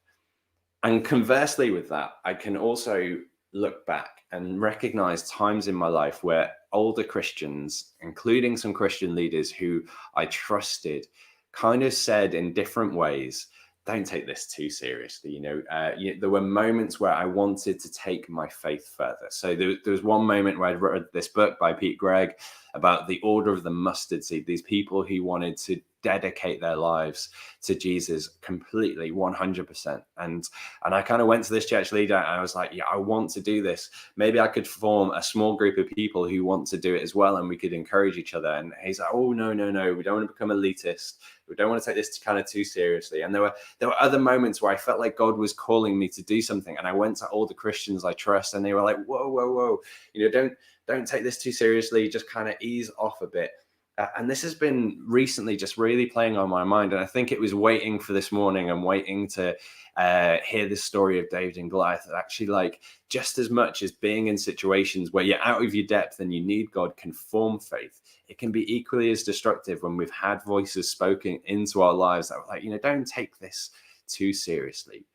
And conversely with that, I can also look back and recognize times in my life where older Christians, including some Christian leaders who I trusted, kind of said in different ways, don't take this too seriously. There were moments where I wanted to take my faith further. So there was one moment where I read this book by Pete Greig about the order of the mustard seed, these people who wanted to dedicate their lives to Jesus completely, 100%. And I kind of went to this church leader and I was like, yeah, I want to do this. Maybe I could form a small group of people who want to do it as well, and we could encourage each other. And he's like, oh, no, we don't want to become elitist. We don't want to take this kind of too seriously. And there were other moments where I felt like God was calling me to do something. And I went to all the Christians I trust, and they were like, whoa, don't take this too seriously. Just kind of ease off a bit. And this has been recently just really playing on my mind. And I think it was waiting for this morning and waiting to hear the story of David and Goliath. Actually, like, just as much as being in situations where you're out of your depth and you need God can form faith, it can be equally as destructive when we've had voices spoken into our lives that were like, don't take this too seriously.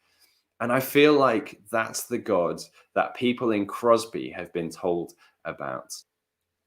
And I feel like that's the God that people in Crosby have been told about.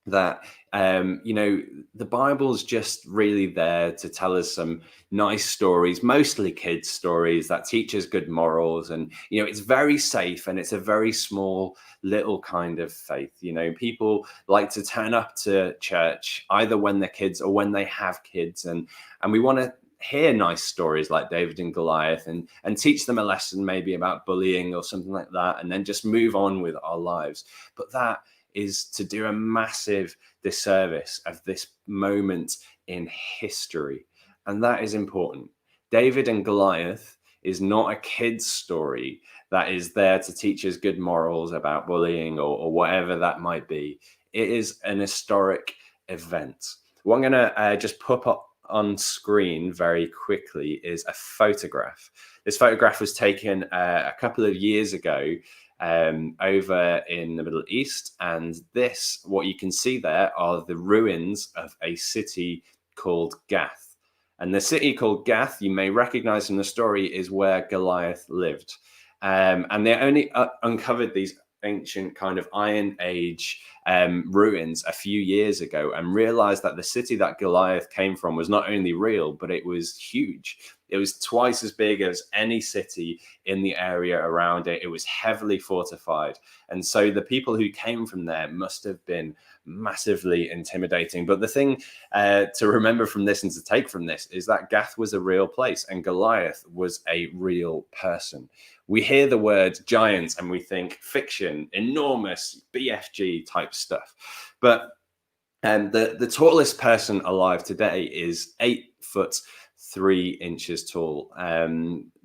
That, the Bible's just really there to tell us some nice stories, mostly kids' stories that teach us good morals. And, it's very safe, and it's a very small little kind of faith. People like to turn up to church either when they're kids or when they have kids. And we want to hear nice stories like David and Goliath and teach them a lesson maybe about bullying or something like that, and then just move on with our lives. But that is to do a massive disservice of this moment in history. And that is important. David and Goliath is not a kid's story that is there to teach us good morals about bullying or whatever that might be. It is an historic event. What I'm going to just put up on screen very quickly is a photograph. This photograph was taken a couple of years ago over in the Middle East, and what you can see there are the ruins of a city called Gath. And the city called Gath, you may recognize from the story, is where Goliath lived. And they only uncovered these ancient kind of Iron Age ruins a few years ago, and realized that the city that Goliath came from was not only real, but it was huge. It was twice as big as any city in the area around it. It was heavily fortified. And so the people who came from there must have been massively intimidating. But the thing to remember from this and to take from this is that Gath was a real place and Goliath was a real person. We hear the word giant and we think fiction, enormous BFG type stuff. But the tallest person alive today is 8'3" 3 inches tall.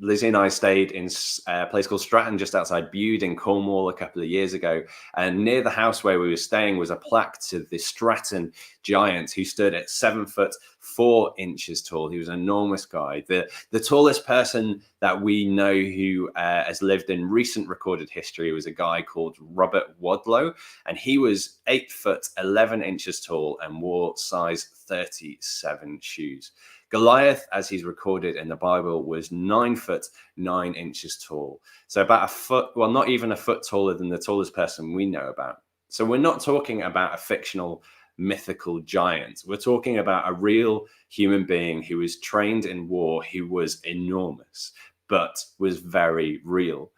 Lizzie and I stayed in a place called Stratton, just outside Bude in Cornwall, a couple of years ago. And near the house where we were staying was a plaque to the Stratton giant, who stood at 7 foot 4 inches tall. He was an enormous guy. The tallest person that we know who has lived in recent recorded history was a guy called Robert Wadlow, and he was 8 foot 11 inches tall and wore size 37 shoes. Goliath, as he's recorded in the Bible, was 9 foot 9 inches tall. So about a foot, well, not even a foot taller than the tallest person we know about. So we're not talking about a fictional mythical giant. We're talking about a real human being who was trained in war, who was enormous, but was very real.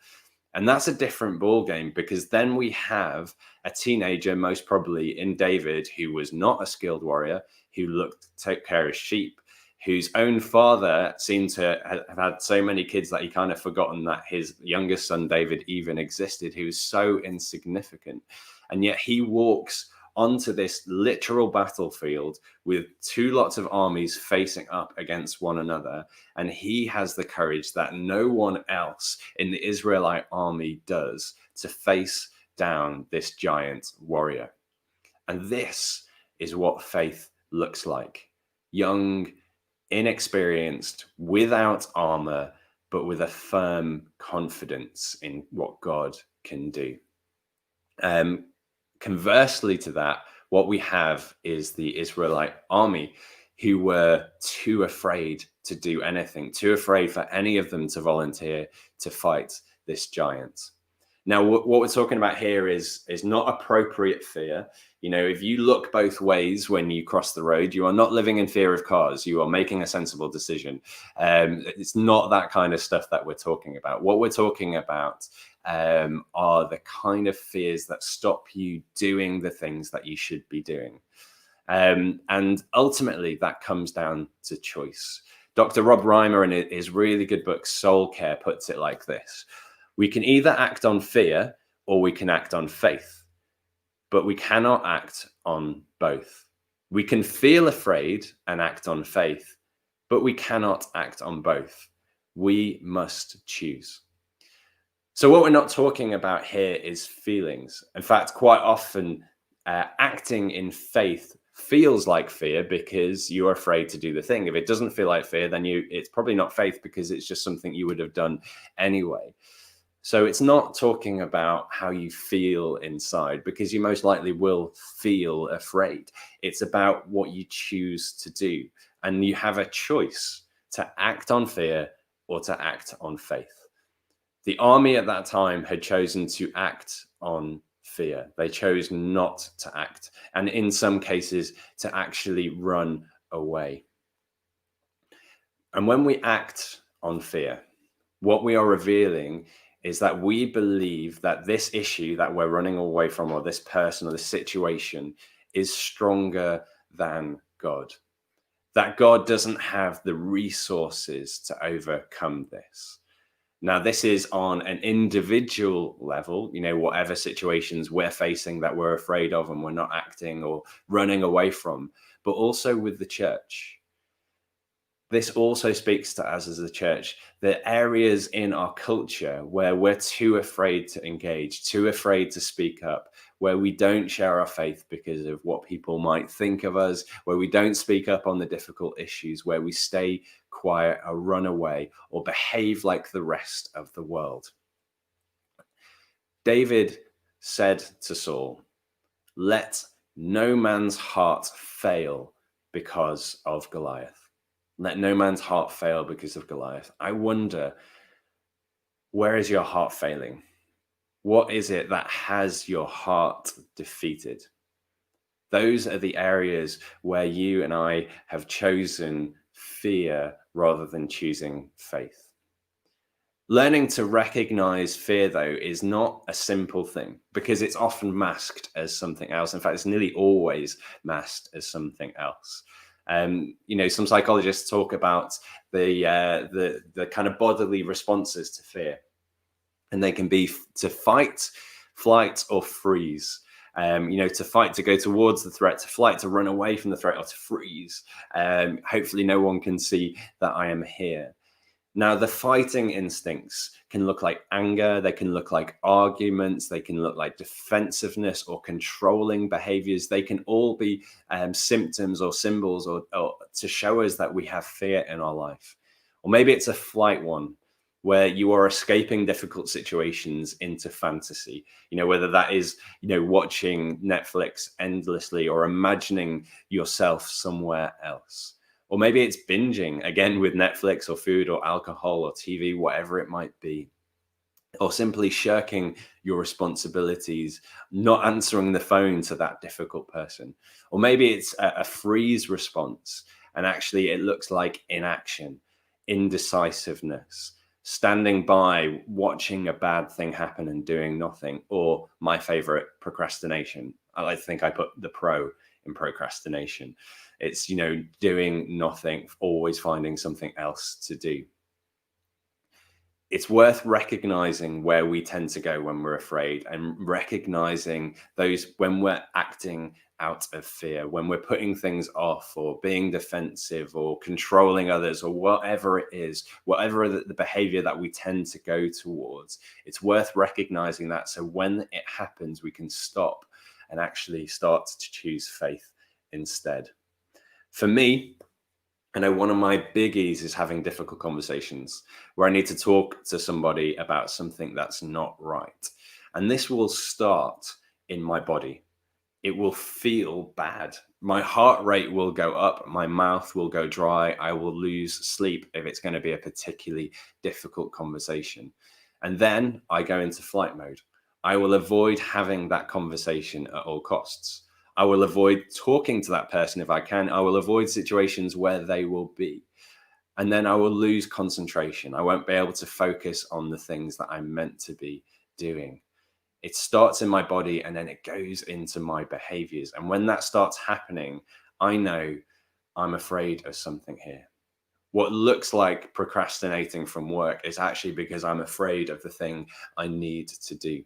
And that's a different ball game, because then we have a teenager, most probably in David, who was not a skilled warrior, who looked to take care of sheep, whose own father seemed to have had so many kids that he kind of forgotten that his youngest son, David, even existed. He was so insignificant. And yet he walks onto this literal battlefield with 2 lots of armies facing up against one another. And he has the courage that no one else in the Israelite army does to face down this giant warrior. And this is what faith looks like. Young, inexperienced, without armor, but with a firm confidence in what God can do. Conversely to that, what we have is the Israelite army, who were too afraid to do anything, too afraid for any of them to volunteer to fight this giant. Now, what we're talking about here is not appropriate fear. You know, if you look both ways when you cross the road, you are not living in fear of cars. You are making a sensible decision. It's not that kind of stuff that we're talking about. What we're talking about are the kind of fears that stop you doing the things that you should be doing. And ultimately, that comes down to choice. Dr. Rob Reimer, in his really good book, Soul Care, puts it like this. We can either act on fear or we can act on faith, but we cannot act on both. We can feel afraid and act on faith, but we cannot act on both. We must choose. So what we're not talking about here is feelings. In fact, quite often acting in faith feels like fear because you're afraid to do the thing. If it doesn't feel like fear, then it's probably not faith, because it's just something you would have done anyway. So it's not talking about how you feel inside, because you most likely will feel afraid. It's about what you choose to do. And you have a choice to act on fear or to act on faith. The army at that time had chosen to act on fear. They chose not to act, and in some cases to actually run away. And when we act on fear, what we are revealing is that we believe that this issue that we're running away from, or this person or this situation, is stronger than God. That God doesn't have the resources to overcome this. Now, this is on an individual level, you know, whatever situations we're facing that we're afraid of and we're not acting or running away from, but also with the church. This also speaks to us as a church, the areas in our culture where we're too afraid to engage, too afraid to speak up, where we don't share our faith because of what people might think of us, where we don't speak up on the difficult issues, where we stay quiet or run away or behave like the rest of the world. David said to Saul, "Let no man's heart fail because of Goliath." Let no man's heart fail because of Goliath. I wonder, where is your heart failing? What is it that has your heart defeated? Those are the areas where you and I have chosen fear rather than choosing faith. Learning to recognize fear, though, is not a simple thing, because it's often masked as something else. In fact, it's nearly always masked as something else. You know, some psychologists talk about the kind of bodily responses to fear, and they can be to fight, flight, or freeze. To fight, to go towards the threat, to flight, to run away from the threat, or to freeze. Hopefully no one can see that I am here. Now, the fighting instincts can look like anger, they can look like arguments, they can look like defensiveness or controlling behaviors. They can all be symptoms or symbols or to show us that we have fear in our life. Or maybe it's a flight one, where you are escaping difficult situations into fantasy, whether that is, watching Netflix endlessly or imagining yourself somewhere else. Or maybe it's binging, again, with Netflix or food or alcohol or TV, whatever it might be. Or simply shirking your responsibilities, not answering the phone to that difficult person. Or maybe it's a freeze response, and actually it looks like inaction, indecisiveness, standing by, watching a bad thing happen and doing nothing. Or my favorite, procrastination. I think I put the pro in procrastination. It's, doing nothing, always finding something else to do. It's worth recognizing where we tend to go when we're afraid, and recognizing those when we're acting out of fear, when we're putting things off or being defensive or controlling others or whatever it is, whatever the behavior that we tend to go towards. It's worth recognizing that, so when it happens, we can stop and actually start to choose faith instead. For me, I know one of my biggies is having difficult conversations where I need to talk to somebody about something that's not right. And this will start in my body. It will feel bad. My heart rate will go up. My mouth will go dry. I will lose sleep if it's going to be a particularly difficult conversation. And then I go into flight mode. I will avoid having that conversation at all costs. I will avoid talking to that person if I can. I will avoid situations where they will be. And then I will lose concentration. I won't be able to focus on the things that I'm meant to be doing. It starts in my body and then it goes into my behaviors. And when that starts happening, I know I'm afraid of something here. What looks like procrastinating from work is actually because I'm afraid of the thing I need to do.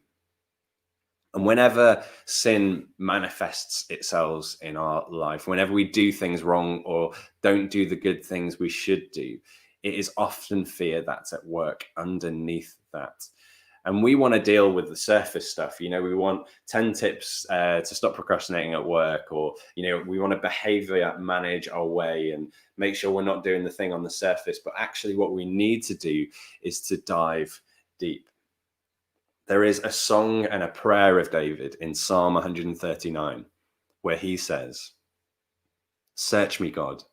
And whenever sin manifests itself in our life, whenever we do things wrong or don't do the good things we should do, it is often fear that's at work underneath that. And we want to deal with the surface stuff. We want 10 tips to stop procrastinating at work, or, we want to behavior manage our way and make sure we're not doing the thing on the surface. But actually what we need to do is to dive deep. There is a song and a prayer of David in Psalm 139 where he says, "Search me, God,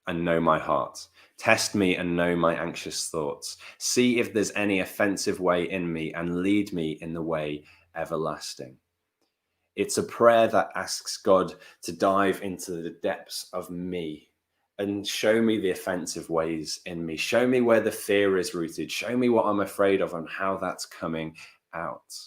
and know my heart. Test me and know my anxious thoughts. See if there's any offensive way in me and lead me in the way everlasting." It's a prayer that asks God to dive into the depths of me and show me the offensive ways in me. Show me where the fear is rooted. Show me what I'm afraid of and how that's coming out.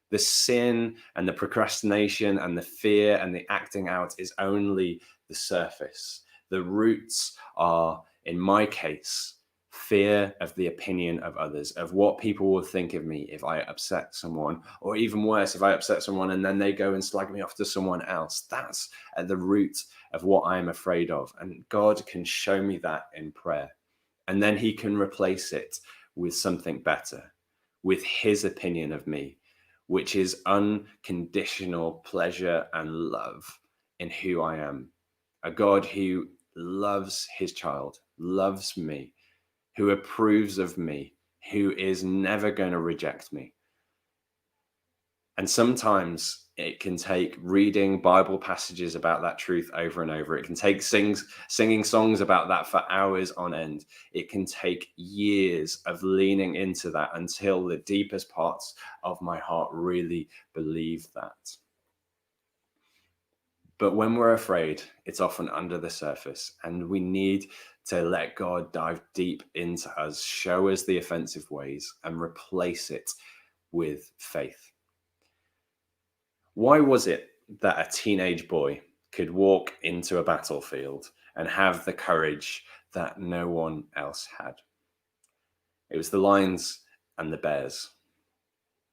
The sin and the procrastination and the fear and the acting out is only the surface. The roots are, in my case, fear of the opinion of others, of what people will think of me if I upset someone, or even worse, if I upset someone and then they go and slag me off to someone else. That's at the root of what I'm afraid of. And God can show me that in prayer. And then he can replace it with something better, with his opinion of me, which is unconditional pleasure and love in who I am. A God who loves his child, loves me, who approves of me, who is never going to reject me. And sometimes it can take reading Bible passages about that truth over and over. It can take singing songs about that for hours on end. It can take years of leaning into that until the deepest parts of my heart really believe that. But when we're afraid, it's often under the surface, and we need to let God dive deep into us, show us the offensive ways, and replace it with faith. Why was it that a teenage boy could walk into a battlefield and have the courage that no one else had? It was the lions and the bears.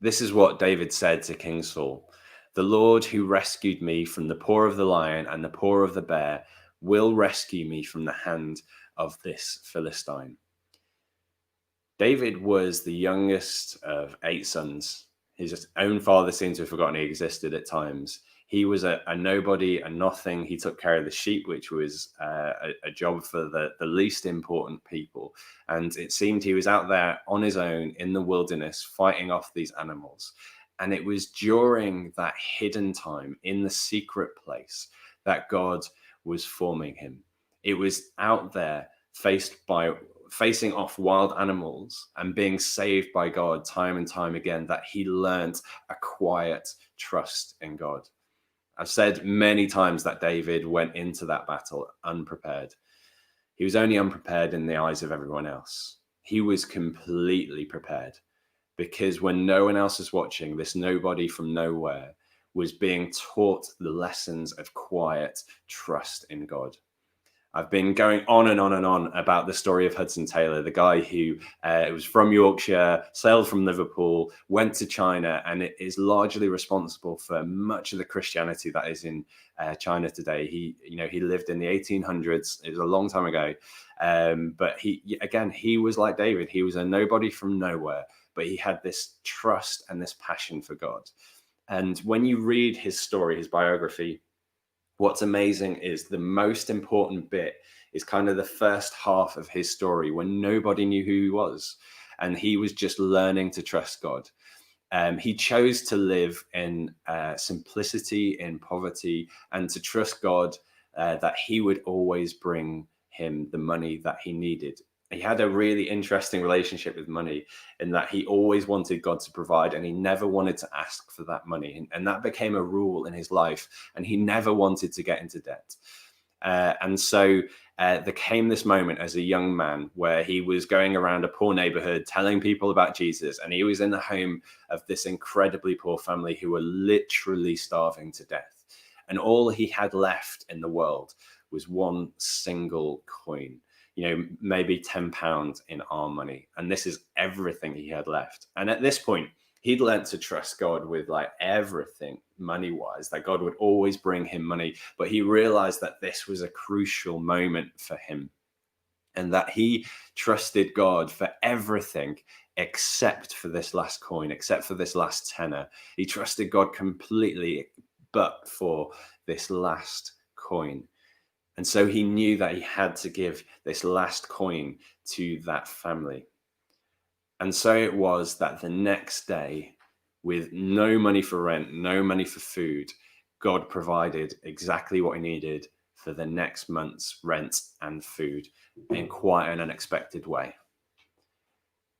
This is what David said to King Saul. The The Lord who rescued me from the paw of the lion and the paw of the bear will rescue me from the hand of this Philistine. David was the youngest of 8 sons. His own father seemed to have forgotten he existed at times. He was a nobody, a nothing. He took care of the sheep, which was a job for the least important people. And it seemed he was out there on his own in the wilderness fighting off these animals. And it was during that hidden time in the secret place that God was forming him. It was out there facing off wild animals and being saved by God time and time again that he learned a quiet trust in God. I've said many times that David went into that battle unprepared. He was only unprepared in the eyes of everyone else. He was completely prepared, because when no one else is watching, this nobody from nowhere was being taught the lessons of quiet trust in God. I've been going on and on and on about the story of Hudson Taylor, the guy who was from Yorkshire, sailed from Liverpool, went to China, and it is largely responsible for much of the Christianity that is in China today. He lived in the 1800s. It was a long time ago. But he was like David. He was a nobody from nowhere, but he had this trust and this passion for God. And when you read his story, his biography, what's amazing is the most important bit is kind of the first half of his story when nobody knew who he was. And he was just learning to trust God. He chose to live in simplicity, in poverty, and to trust God that he would always bring him the money that he needed. He had a really interesting relationship with money in that he always wanted God to provide, and he never wanted to ask for that money. And that became a rule in his life, and he never wanted to get into debt. And so there came this moment as a young man where he was going around a poor neighborhood telling people about Jesus, and he was in the home of this incredibly poor family who were literally starving to death. And all he had left in the world was one single coin. Maybe £10 in our money. And this is everything he had left. And at this point, he'd learned to trust God with like everything money-wise, that God would always bring him money. But he realized that this was a crucial moment for him, and that he trusted God for everything except for this last coin, except for this last tenner. He trusted God completely, but for this last coin. And so he knew that he had to give this last coin to that family. And so it was that the next day, with no money for rent, no money for food, God provided exactly what he needed for the next month's rent and food in quite an unexpected way.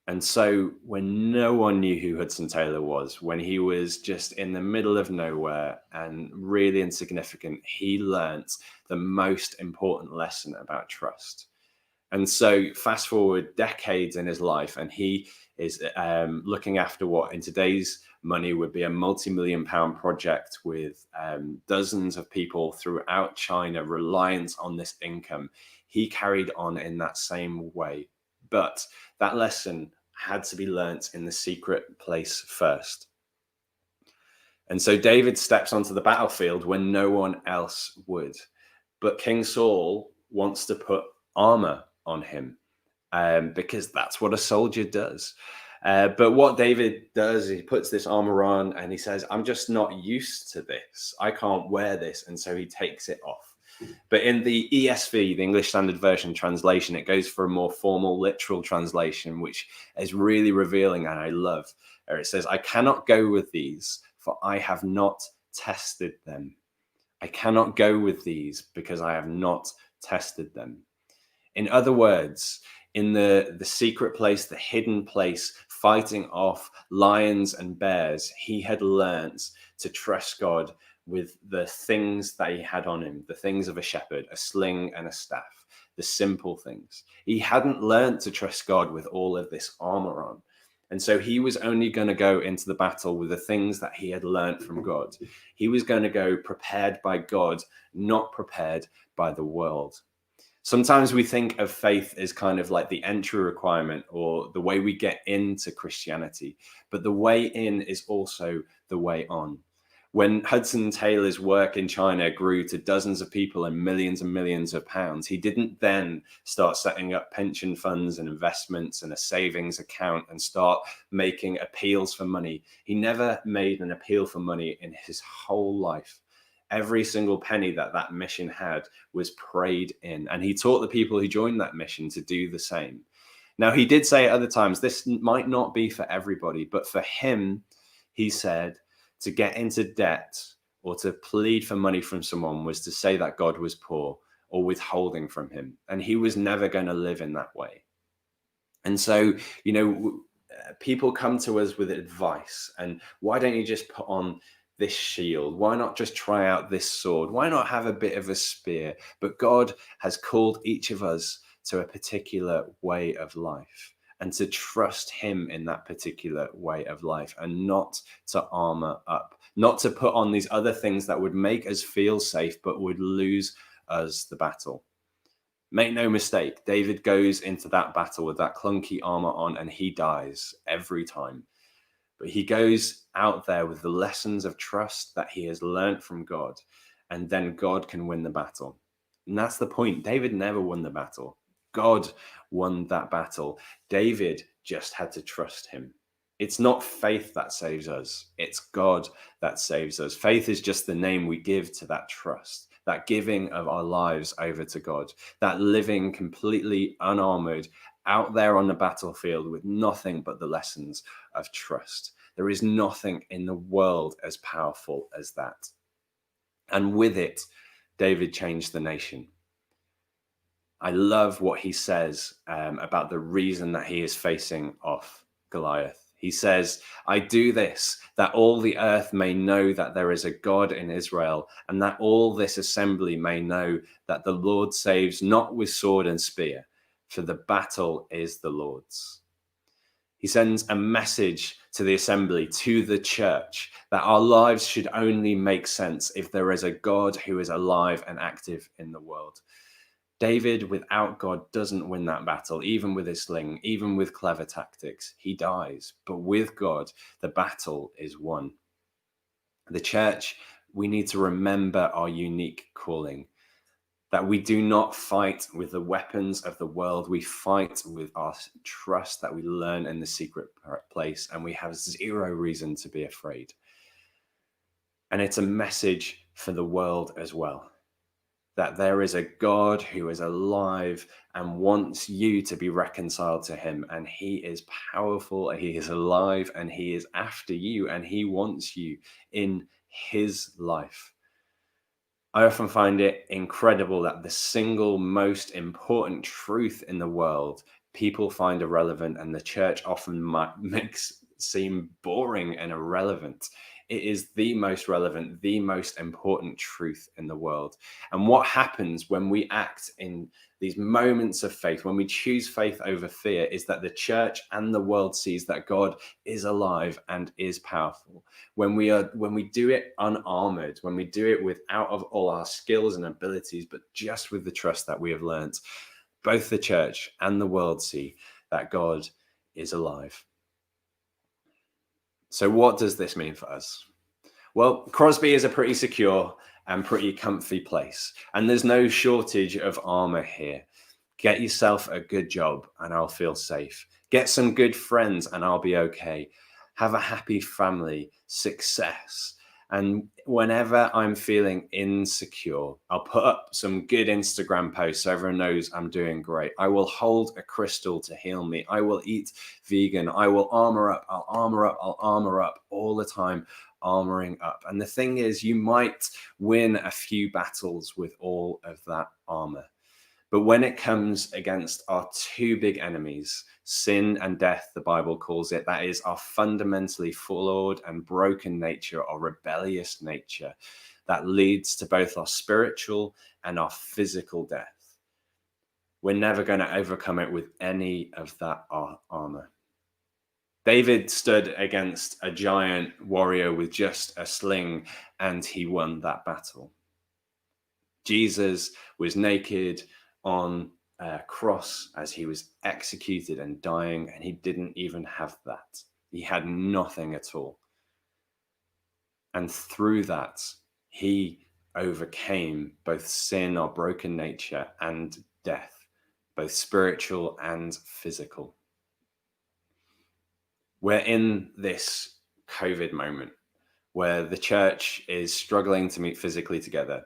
And so when no one knew who Hudson Taylor was, when he was just in the middle of nowhere and really insignificant, he learnt the most important lesson about trust. And so fast forward decades in his life, and he is looking after what in today's money would be a multi-million-pound project with dozens of people throughout China reliant on this income. He carried on in that same way. But that lesson had to be learnt in the secret place first. And so David steps onto the battlefield when no one else would. But King Saul wants to put armor on him because that's what a soldier does. But what David does, he puts this armor on and he says, I'm just not used to this. I can't wear this. And so he takes it off. But in the ESV, the English Standard Version translation, it goes for a more formal, literal translation, which is really revealing and I love. It says, I cannot go with these, for I have not tested them. I cannot go with these because I have not tested them. In other words, in the secret place, the hidden place, fighting off lions and bears, he had learnt to trust God with the things that he had on him, the things of a shepherd, a sling and a staff, the simple things. He hadn't learned to trust God with all of this armor on. And so he was only going to go into the battle with the things that he had learned from God. He was going to go prepared by God, not prepared by the world. Sometimes we think of faith as kind of like the entry requirement or the way we get into Christianity, but the way in is also the way on. When Hudson Taylor's work in China grew to dozens of people and millions of pounds, he didn't then start setting up pension funds and investments and a savings account and start making appeals for money. He never made an appeal for money in his whole life. Every single penny that mission had was prayed in, and he taught the people who joined that mission to do the same. Now, he did say at other times, this might not be for everybody, but for him, he said, to get into debt or to plead for money from someone was to say that God was poor or withholding from him. And he was never going to live in that way. And so, you know, people come to us with advice. And why don't you just put on this shield? Why not just try out this sword? Why not have a bit of a spear? But God has called each of us to a particular way of life, and to trust him in that particular way of life, and not to armor up, not to put on these other things that would make us feel safe, but would lose us the battle. Make no mistake, David goes into that battle with that clunky armor on, and he dies every time. But he goes out there with the lessons of trust that he has learned from God, and then God can win the battle. And that's the point. David never won the battle. God won that battle. David just had to trust him. It's not faith that saves us. It's God that saves us. Faith is just the name we give to that trust, that giving of our lives over to God, that living completely unarmored out there on the battlefield with nothing but the lessons of trust. There is nothing in the world as powerful as that. And with it, David changed the nation. I love what he says about the reason that he is facing off Goliath. He says, I do this, that all the earth may know that there is a God in Israel, and that all this assembly may know that the Lord saves not with sword and spear, for the battle is the Lord's. He sends a message to the assembly, to the church, that our lives should only make sense if there is a God who is alive and active in the world. David, without God, doesn't win that battle, even with his sling, even with clever tactics. He dies. But with God, the battle is won. The church, we need to remember our unique calling, that we do not fight with the weapons of the world. We fight with our trust that we learn in the secret place, and we have zero reason to be afraid. And it's a message for the world as well, that there is a God who is alive and wants you to be reconciled to him. And he is powerful, he is alive, and he is after you, and he wants you in his life. I often find it incredible that the single most important truth in the world, people find irrelevant, and the church often makes seem boring and irrelevant. It is the most relevant, the most important truth in the world. And what happens when we act in these moments of faith, when we choose faith over fear, is that the church and the world sees that God is alive and is powerful. When we do it unarmored, when we do it without of all our skills and abilities, but just with the trust that we have learnt, both the church and the world see that God is alive. So what does this mean for us? Well, Crosby is a pretty secure and pretty comfy place, and there's no shortage of armor here. Get yourself a good job and I'll feel safe. Get some good friends and I'll be okay. Have a happy family, success. And whenever I'm feeling insecure, I'll put up some good Instagram posts so everyone knows I'm doing great. I will hold a crystal to heal me. I will eat vegan. I will armor up. I'll armor up. I'll armor up all the time, armoring up. And the thing is, you might win a few battles with all of that armor. But when it comes against our two big enemies, sin and death, the Bible calls it, that is our fundamentally flawed and broken nature, our rebellious nature, that leads to both our spiritual and our physical death. We're never going to overcome it with any of that armor. David stood against a giant warrior with just a sling, and he won that battle. Jesus was naked on a cross as he was executed and dying, and he didn't even have that. He had nothing at all. And through that, he overcame both sin, our broken nature, and death, both spiritual and physical. We're in this COVID moment where the church is struggling to meet physically together.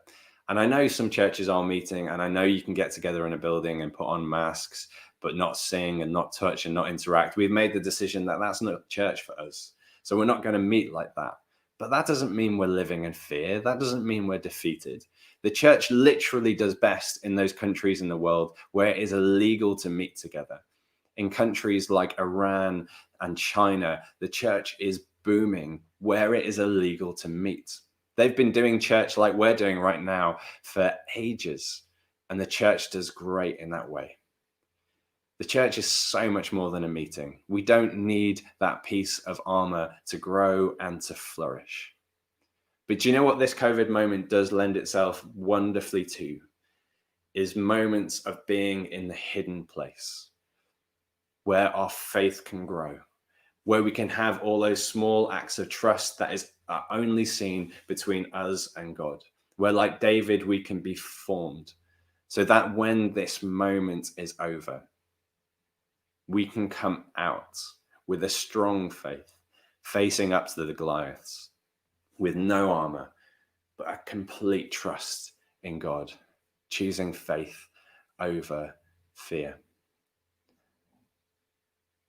And I know some churches are meeting, and I know you can get together in a building and put on masks, but not sing and not touch and not interact. We've made the decision that that's not church for us. So we're not going to meet like that. But that doesn't mean we're living in fear. That doesn't mean we're defeated. The church literally does best in those countries in the world where it is illegal to meet together. In countries like Iran and China, the church is booming where it is illegal to meet. They've been doing church like we're doing right now for ages, and the church does great in that way. The church is so much more than a meeting. We don't need that piece of armor to grow and to flourish. But do you know what this COVID moment does lend itself wonderfully to? Is moments of being in the hidden place, where our faith can grow, where we can have all those small acts of trust that is only seen between us and God, where like David, we can be formed so that when this moment is over, we can come out with a strong faith, facing up to the Goliaths with no armor, but a complete trust in God, choosing faith over fear.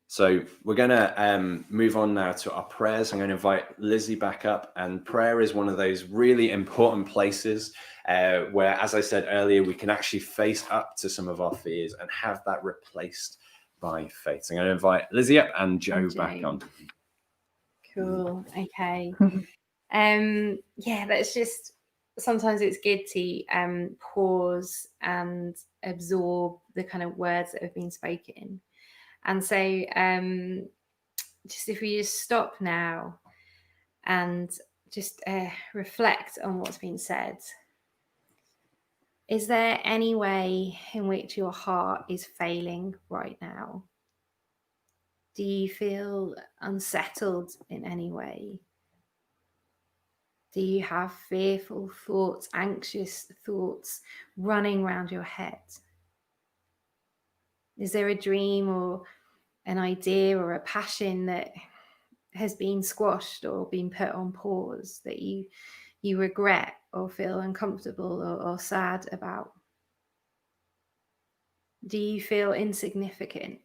So we're going to move on now to our prayers. I'm going to invite Lizzie back up, and prayer is one of those really important places where, as I said earlier, we can actually face up to some of our fears and have that replaced by faith. So I'm going to invite Lizzie up and Joe back on. Cool. Okay. That's just, sometimes it's good to pause and absorb the kind of words that have been spoken. And so just if we just stop now and just reflect on what's been said. Is there any way in which your heart is failing right now? Do you feel unsettled in any way? Do you have fearful thoughts, anxious thoughts running around your head? Is there a dream or an idea or a passion that has been squashed or been put on pause that you regret or feel uncomfortable or sad about? Do you feel insignificant,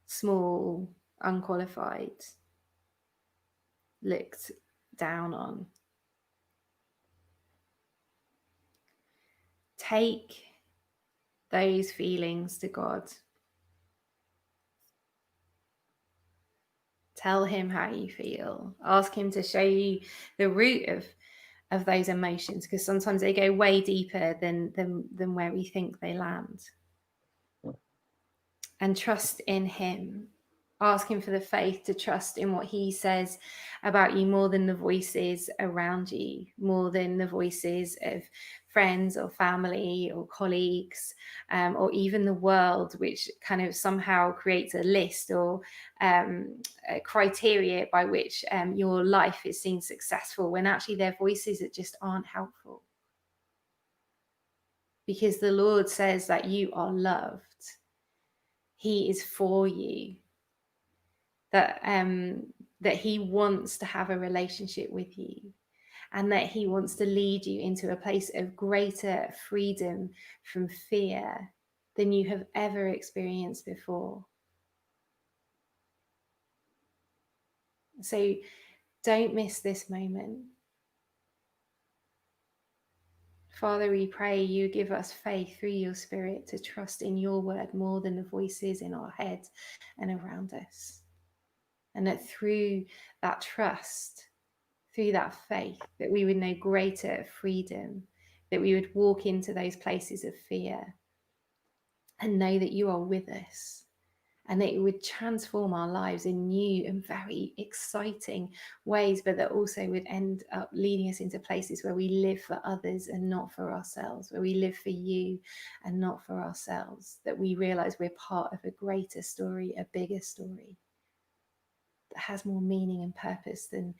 small, unqualified, looked down on? Take those feelings to God. Tell him how you feel. Ask him to show you the root of those emotions, because sometimes they go way deeper than where we think they land. And trust in him. Ask him for the faith to trust in what he says about you more than the voices around you, more than the voices of friends or family or colleagues, or even the world, which kind of somehow creates a list or a criteria by which your life is seen successful, when actually their voices that just aren't helpful. Because the Lord says that you are loved. He is for you. That he wants to have a relationship with you, and that he wants to lead you into a place of greater freedom from fear than you have ever experienced before. So don't miss this moment. Father, we pray you give us faith through your Spirit to trust in your word more than the voices in our heads and around us. And that through that trust, through that faith, that we would know greater freedom, that we would walk into those places of fear and know that you are with us, and that it would transform our lives in new and very exciting ways, but that also would end up leading us into places where we live for others and not for ourselves, where we live for you and not for ourselves, that we realize we're part of a greater story, a bigger story. has more meaning and purpose than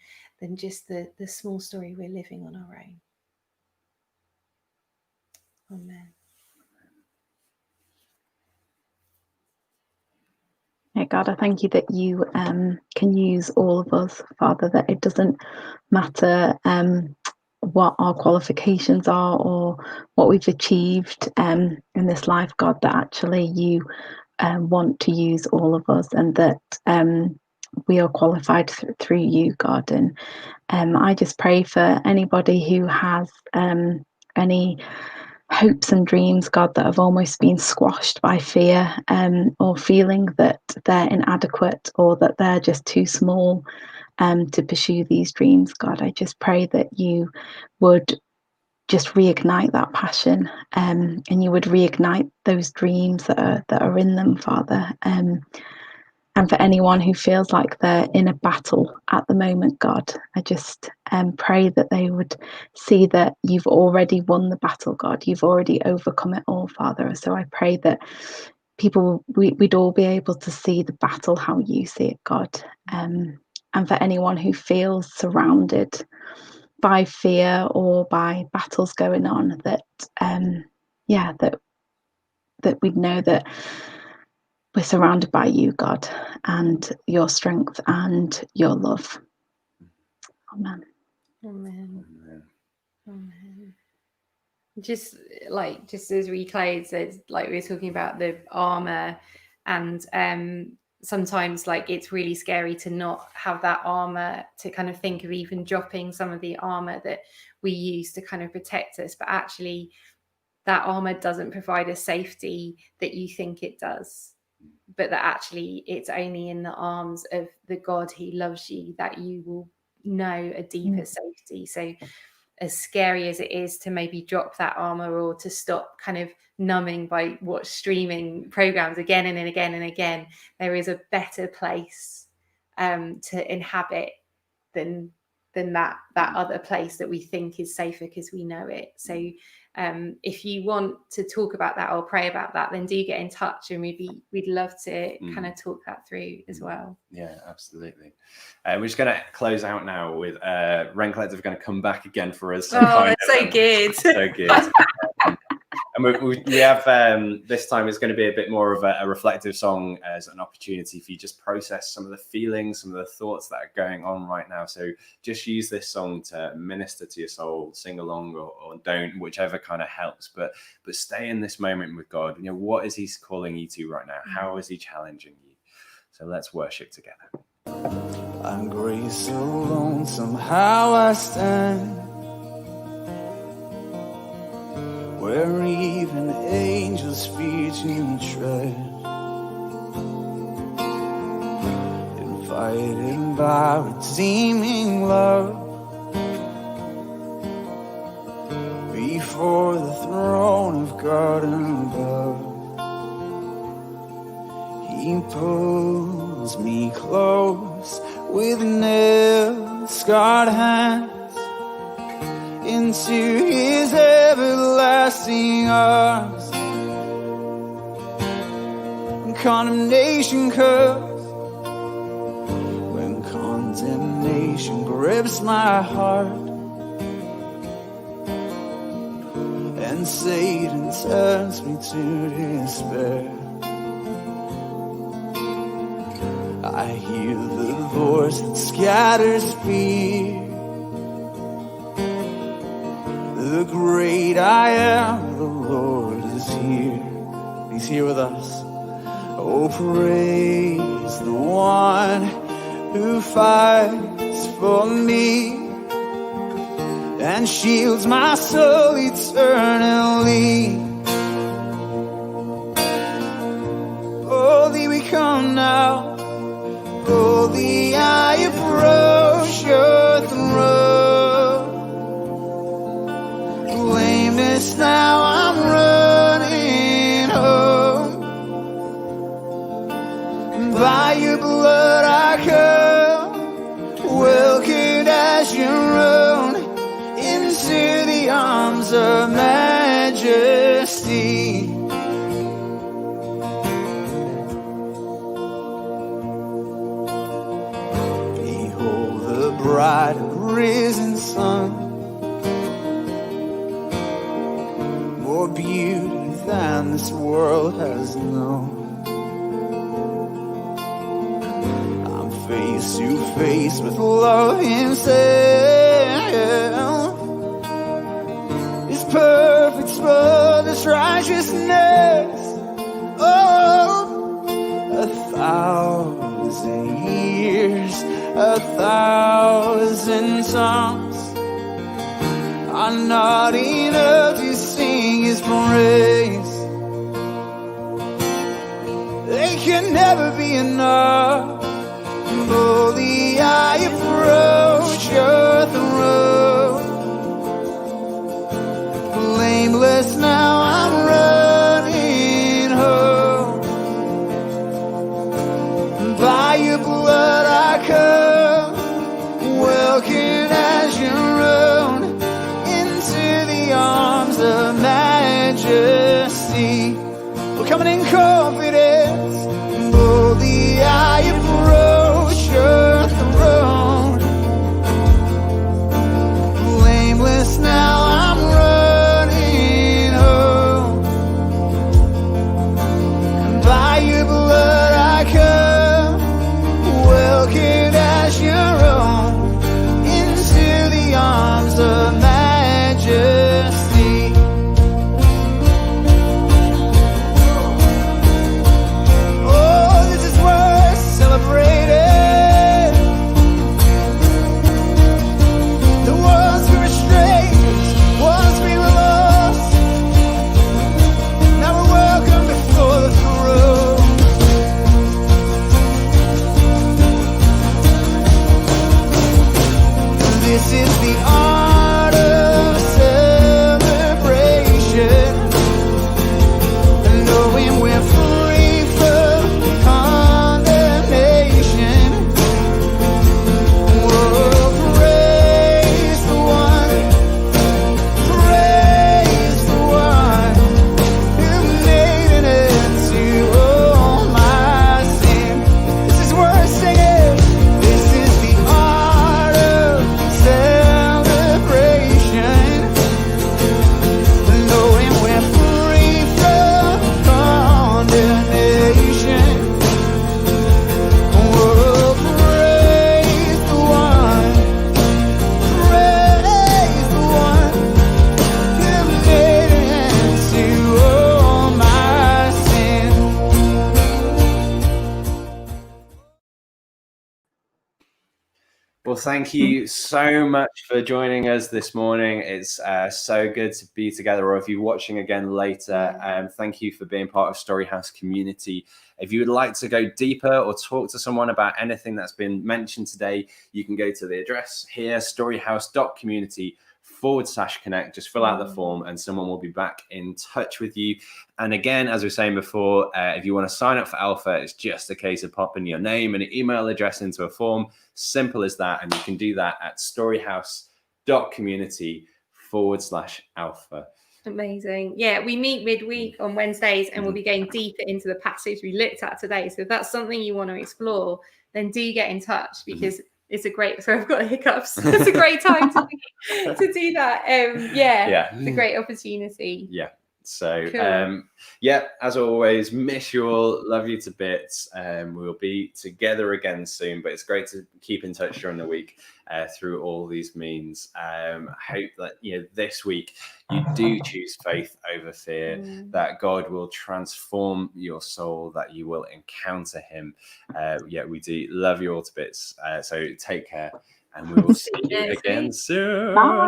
just the small story we're living on our own. Amen. Yeah, God, I thank you that you can use all of us, Father, that it doesn't matter what our qualifications are or what we've achieved in this life, God, that actually you want to use all of us, and that we are qualified through you, God. And I just pray for anybody who has any hopes and dreams, God, that have almost been squashed by fear, or feeling that they're inadequate or that they're just too small to pursue these dreams, God. I just pray that you would just reignite that passion, and you would reignite those dreams that are in them, Father. And for anyone who feels like they're in a battle at the moment, God, I just pray that they would see that you've already won the battle, God. You've already overcome it all, Father. So I pray that we'd all be able to see the battle how you see it, God. And for anyone who feels surrounded by fear or by battles going on, that we'd know that we're surrounded by you, God, and your strength and your love. Amen. Amen. Amen. Just as we close, it's like we were talking about the armor, and sometimes like it's really scary to not have that armor, to kind of think of even dropping some of the armor that we use to kind of protect us, but actually that armor doesn't provide a safety that you think it does, but that actually it's only in the arms of the God who loves you that you will know a deeper safety. So as scary as it is to maybe drop that armor or to stop kind of numbing by watch streaming programs again and again and again, there is a better place to inhabit than that other place that we think is safer because we know it. So if you want to talk about that or pray about that, then do get in touch, and we'd love to kind of talk that through as well. Yeah, absolutely. We're just going to close out now with Ren Collective are going to come back again for us. That's so good. So good. And we have this time it's going to be a bit more of a reflective song as an opportunity for you just process some of the feelings, some of the thoughts that are going on right now. So just use this song to minister to your soul, sing along or don't, whichever kind of helps. But stay in this moment with God. You know, what is He calling you to right now? How is He challenging you? So let's worship together. I'm grace alone, somehow I stand where even angels' feet you tread, invited by redeeming love before the throne of God above. He pulls me close with nail-scarred hands into His everlasting arms. Condemnation cursed, when condemnation grips my heart, and Satan turns me to despair, I hear the voice that scatters fear. The great I am, the Lord is here. He's here with us. Oh, praise the one who fights for me and shields my soul eternally. Boldly we come now, boldly I approach your throne. Blameless now I'm running home. By your blood I come, welcomed as your own, into the arms of majesty. bright risen sun, more beauty than this world has known. I'm face to face with love himself. His perfect spotless righteousness. Oh, 1,000 years, 1,000 songs are not enough to sing his praise. They can never be enough. Boldly I approach your throne. Blameless now I'm running home. By your blood I come, welcome as your own, into the arms of majesty. We're coming in confidence. Boldly I approach your throne. Blameless now I'm running home. By your blood I come, welcome as your own, into the arms of majesty. Oh, this is worth celebrating. The ones who were strangers, once we were lost, now we're welcome before the throne. This is the art of celebration, knowing we're free from condemnation. Oh, praise the one who made an end to all my sin. This is worth singing. This is the art of celebration, knowing we're free from condemnation. Oh, praise the one who made an end to all my sin. Well, thank you so much for joining us this morning. It's so good to be together. Or if you're watching again later, thank you for being part of StoryHouse community. If you would like to go deeper or talk to someone about anything that's been mentioned today, you can go to the address here, storyhouse.community/connect. Just fill out the form and someone will be back in touch with you. And again, as we were saying before, if you want to sign up for Alpha, it's just a case of popping your name and email address into a form. Simple as that. And you can do that at storyhouse.community/alpha. Amazing. Yeah, we meet midweek on Wednesdays and we'll be going deeper into the passage we looked at today. So if that's something you want to explore, then do get in touch, because it's a great, so I've got hiccups. It's a great time to do that. It's a great opportunity. Yeah. So, Cool. as always, miss you all, love you to bits. We'll be together again soon, but it's great to keep in touch during the week through all these means. I hope that, this week you do choose faith over fear, that God will transform your soul, that you will encounter him. We do love you all to bits. So take care, and we will see you again soon. Bye.